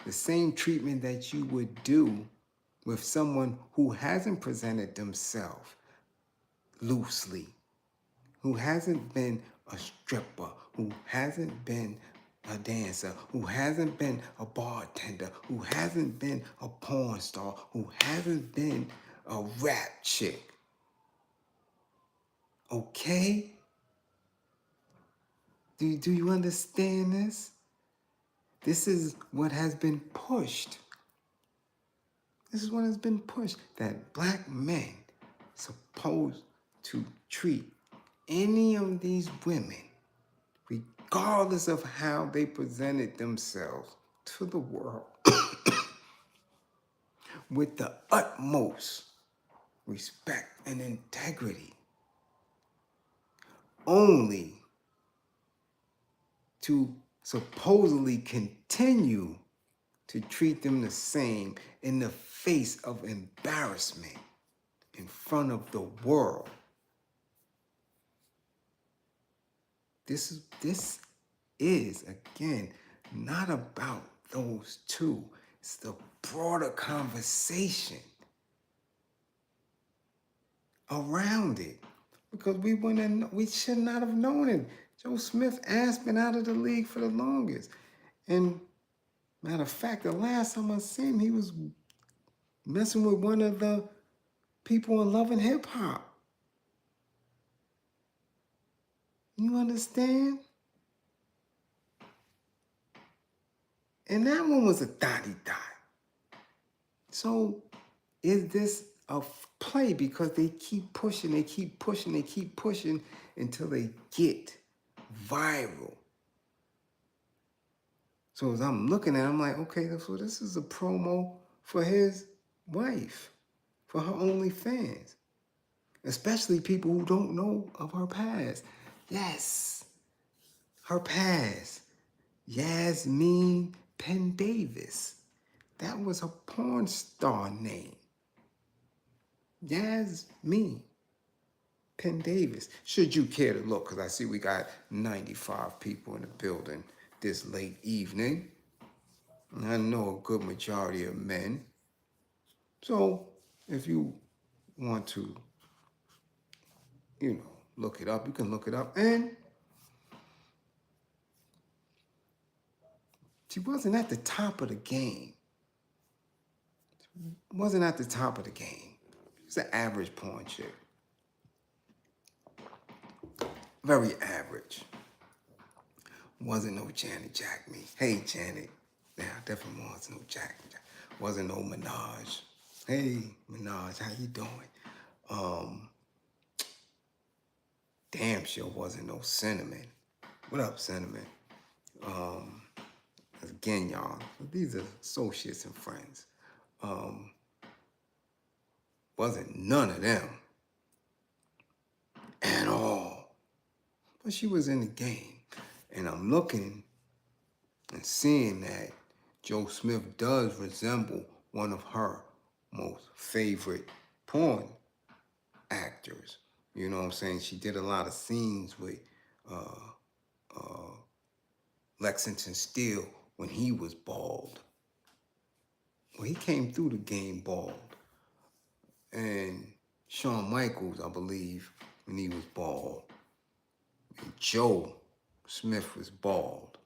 the same treatment that you would do with someone who hasn't presented themselves loosely, who hasn't been a stripper, who hasn't been a dancer, who hasn't been a bartender, who hasn't been a porn star, who hasn't been a rap chick. Okay? Do you understand this? This is what has been pushed. This is what has been pushed, that black men supposed to treat any of these women, regardless of how they presented themselves to the world, with the utmost respect and integrity, only to supposedly continue to treat them the same in the face of embarrassment in front of the world. This is again not about those two. It's the broader conversation around it, because we should not have known it. Joe Smith ass been out of the league for the longest, and matter of fact, the last time I seen him, he was messing with one of the people in Love and Hip Hop. You understand? And that one was a dotty dot. So is this a play? Because they keep pushing until they get viral. So as I'm looking at it, I'm like, okay, so this is a promo for his wife, for her Onlyfans. Especially people who don't know of her past. Yes, her past. Yasmin Penn Davis. That was her porn star name. Yasmin Penn Davis. Should you care to look, because I see we got 95 people in the building this late evening. And I know a good majority of men. So if you want to, look it up, you can look it up. And she wasn't at the top of the game. Wasn't at the top of the game. She's an average porn chick. Very average. Wasn't no Janet Jack me. Hey, Janet. Now, definitely wasn't no Jack. Wasn't no Minaj. Hey, Minaj, how you doing? Damn sure wasn't no Cinnamon. What up, Cinnamon? Again, y'all, these are associates and friends. Wasn't none of them at all. But she was in the game. And I'm looking and seeing that Joe Smith does resemble one of her most favorite porn actors. You know what I'm saying? She did a lot of scenes with Lexington Steele when he was bald. Well, he came through the game bald. And Shawn Michaels, I believe, when he was bald. And Joe Smith was bald.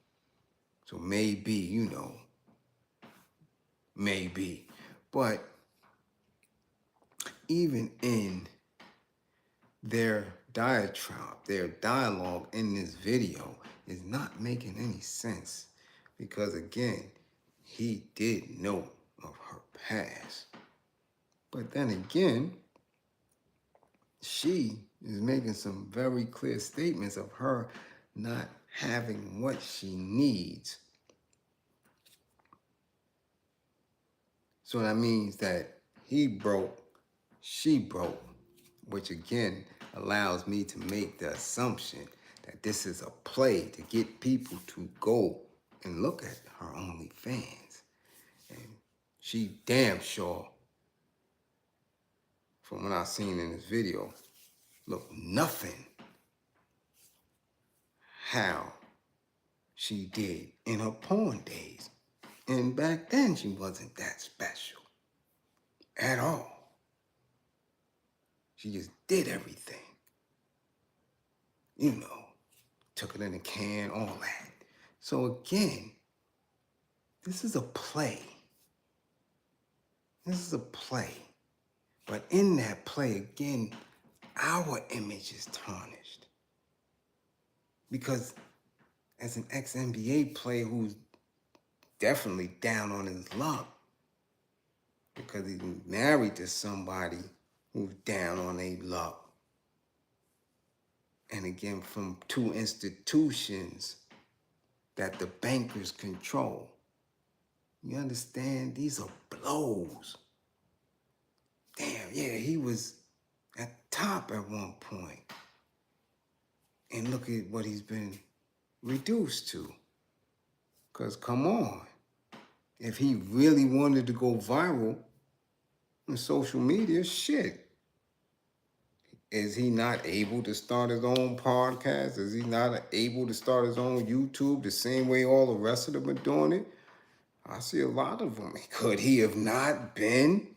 So maybe, maybe. But even in their diatribe, their dialogue in this video is not making any sense. Because again, he did know of her past. But then again, she is making some very clear statements of her not having what she needs. So that means that he broke, she broke, which again allows me to make the assumption that this is a play to get people to go and look at her Onlyfans. And she damn sure, from what I've seen in this video, look nothing how she did in her porn days. And back then, she wasn't that special at all. She just did everything. Took it in a can, all that. So again, this is a play. This is a play. But in that play, again, our image is tarnished. Because as an ex-NBA player who's definitely down on his luck, because he's married to somebody who's down on their luck, and again, from two institutions that the bankers control. You understand? These are blows. Damn, yeah, he was at top at one point. And look at what he's been reduced to. Because come on, if he really wanted to go viral on social media, shit. Is he not able to start his own podcast? Is he not able to start his own YouTube the same way all the rest of them are doing it? I see a lot of them. Could he have not been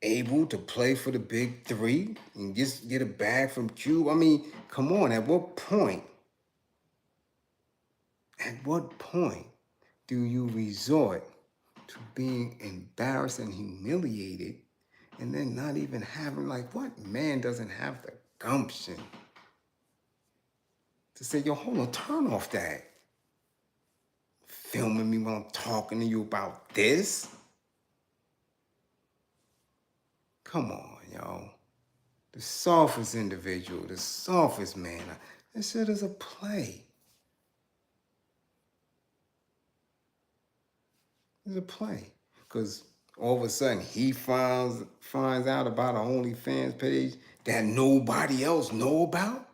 able to play for the big three and get a bag from Cube? I mean, come on, at what point do you resort to being embarrassed and humiliated and then not even having, like, what man doesn't have the gumption to say, yo, hold on, turn off that filming me while I'm talking to you about this? Come on, yo. The softest individual, the softest man. This shit is a play. It's a play. Because all of a sudden he finds out about an OnlyFans page that nobody else know about.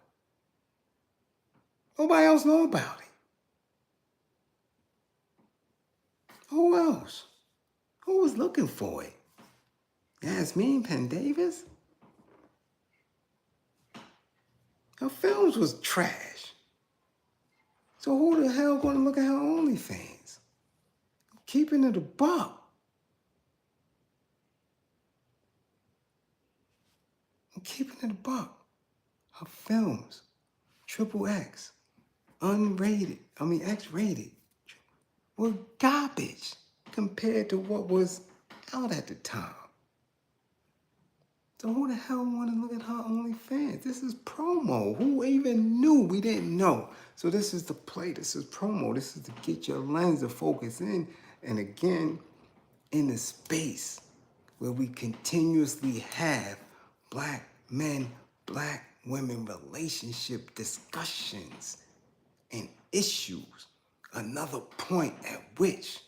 Nobody else know about it. Who else? Who was looking for it? Yasmin Penn Davis? Her films was trash. So who the hell gonna look at her OnlyFans? Keeping it a buck. I'm keeping it a buck. Her films, XXX, unrated, X-rated, were garbage compared to what was out at the time. So who the hell want to look at her OnlyFans? This is promo. Who even knew? We didn't know. So this is the play. This is promo. This is to get your lens to focus in. And again, in the space where we continuously have black men, black women relationship discussions and issues. Another point at which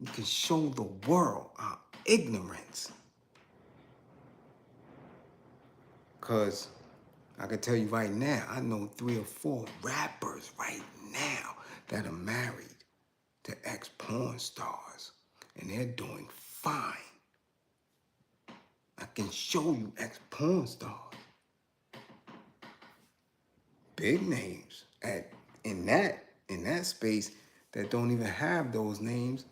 we can show the world our ignorance. Because I can tell you right now, I know 3 or 4 rappers right now that are married to ex-porn stars, and they're doing fine. I can show you ex-porn stars. Big names in that space that don't even have those names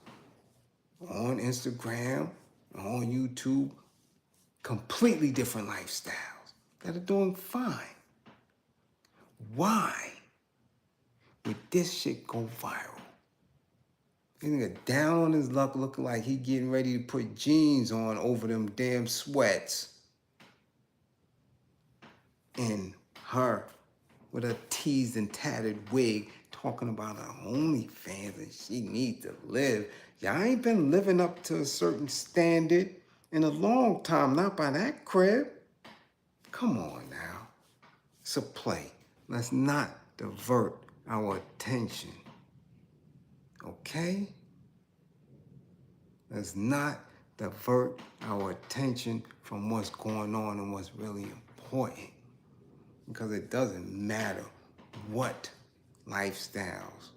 on Instagram, on YouTube, completely different lifestyles that are doing fine. Why would this shit go viral? This nigga down on his luck looking like he getting ready to put jeans on over them damn sweats. And her with a teased and tattered wig talking about her Onlyfans and she needs to live. Y'all ain't been living up to a certain standard in a long time, not by that crib. Come on now. It's a play. Let's not divert our attention. Okay? Let's not divert our attention from what's going on and what's really important. Because it doesn't matter what lifestyles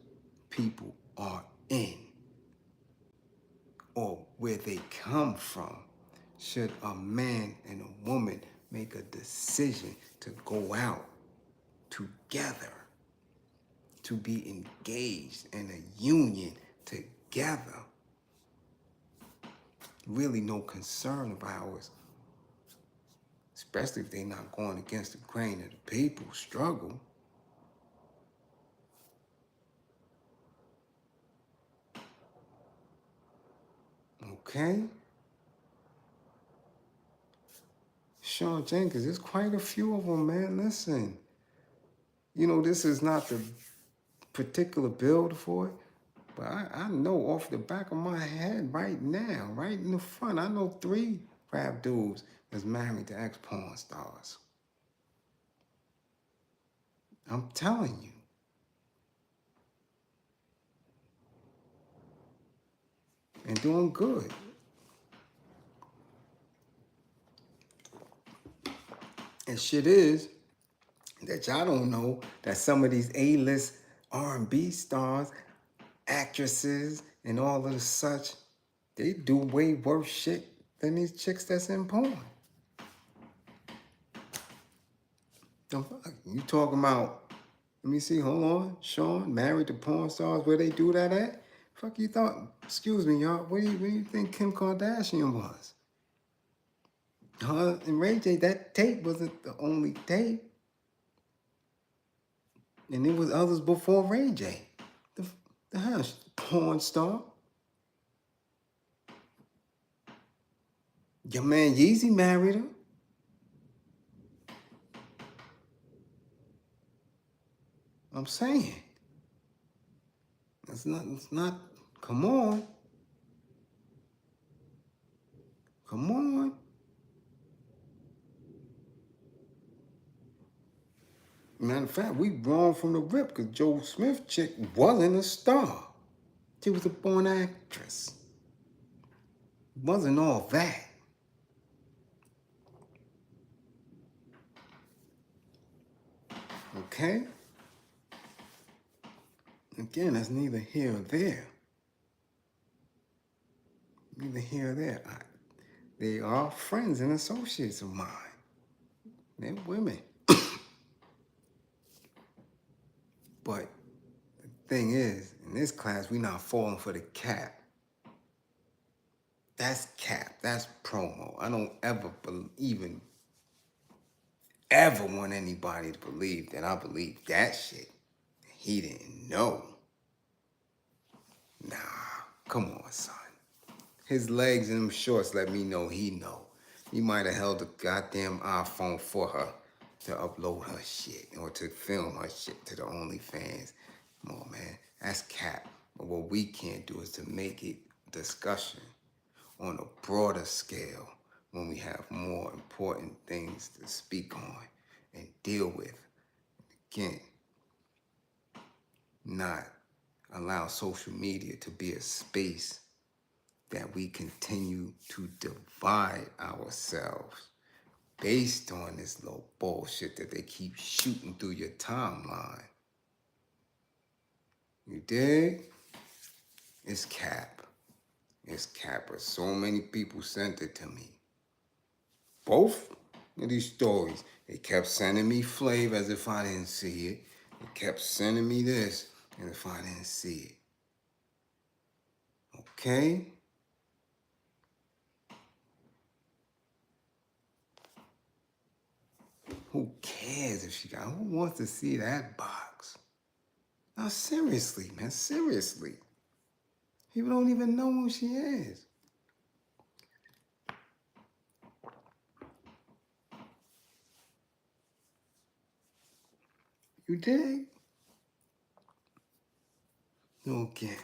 people are in or where they come from. Should a man and a woman make a decision to go out together, to be engaged in a union together, really no concern of ours, especially if they're not going against the grain of the people's struggle. Okay? Sean Jenkins, there's quite a few of them, man. Listen, you know, this is not the particular build for it, but I know off the back of my head right now, right in the front, I know 3 rap dudes that's married to ex-porn stars. I'm telling you. And doing good. And shit is that y'all don't know that some of these A-list R&B stars, actresses, and all of the such, they do way worse shit than these chicks that's in porn. You talking about, let me see, hold on, Sean, married to porn stars, where they do that at? Fuck you thought, excuse me, y'all, where do you think Kim Kardashian was? Her and Ray J, that tape wasn't the only tape. And there was others before Ray J. The porn star. Your man Yeezy married her. I'm saying. It's not, come on. Come on. Matter of fact, we wrong from the rip because Joe Smith chick wasn't a star. She was a born actress. Wasn't all that. Okay? Again, that's neither here or there. Neither here or there. They are friends and associates of mine. They're women. But the thing is, in this class, we're not falling for the cap. That's cap. That's promo. I don't even ever want anybody to believe that I believe that shit. He didn't know. Nah, come on, son. His legs and them shorts let me know he know. He might have held the goddamn iPhone for her to upload her shit or to film her shit to the Onlyfans. Come on, man. That's cap. But what we can't do is to make it discussion on a broader scale when we have more important things to speak on and deal with. Again, not allow social media to be a space that we continue to divide ourselves based on this little bullshit that they keep shooting through your timeline. You dig? It's cap. It's cap. But so many people sent it to me. Both of these stories. They kept sending me Flav as if I didn't see it. They kept sending me this as if I didn't see it. Okay? Who cares if she got, who wants to see that box? Now, seriously, man, seriously. People don't even know who she is. You dig? Okay.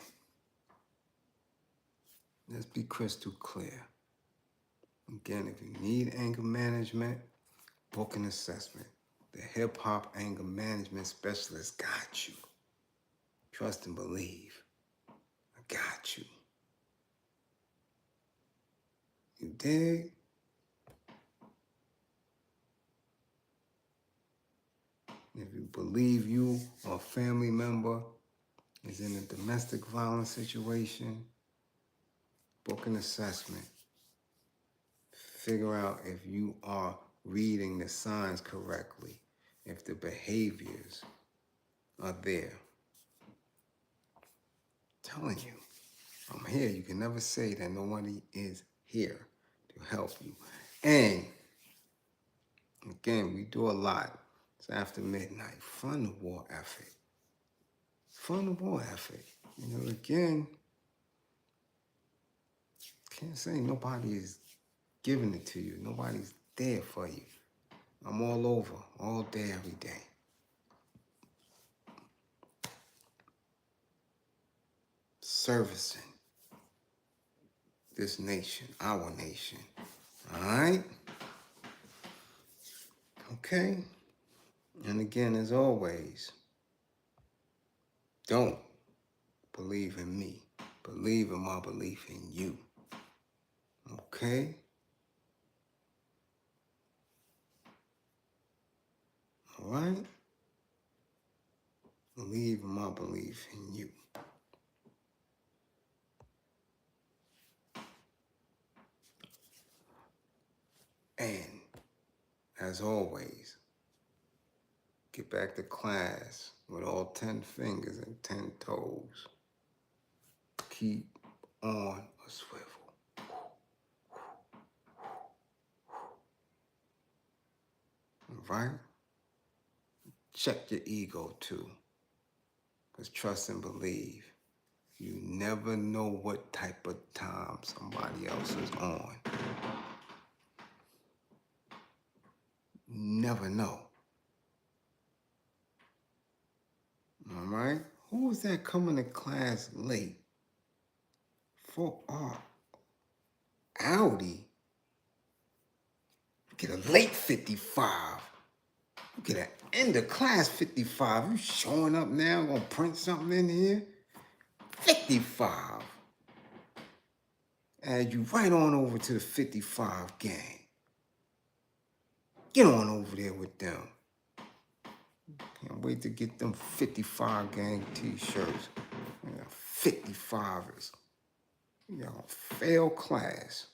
Let's be crystal clear. Again, if you need anger management, book an assessment. The hip-hop anger management specialist got you. Trust and believe. I got you. You dig? If you believe you or a family member is in a domestic violence situation, book an assessment. Figure out if you are reading the signs correctly, if the behaviors are there. I'm telling you, I'm here. You can never say that nobody is here to help you. And again, we do a lot. It's after midnight. Fund the war effort. Fund the war effort. You know, again, can't say nobody is giving it to you. Nobody's there for you. I'm all over, all day, every day. Servicing this nation, our nation. All right? Okay? And again, as always, don't believe in me. Believe in my belief in you. Okay? All right? Believe in my belief in you. And, as always, get back to class with all 10 fingers and 10 toes. Keep on a swivel. All right? Check your ego too. Because trust and believe. You never know what type of time somebody else is on. Never know. All right? Who was that coming to class late? For Audi. You get a late 55. You get an end of class 55. You showing up now, gonna print something in here? 55. Add you right on over to the 55 gang. Get on over there with them. Can't wait to get them 55 gang t-shirts. 55ers. Y'all fail class.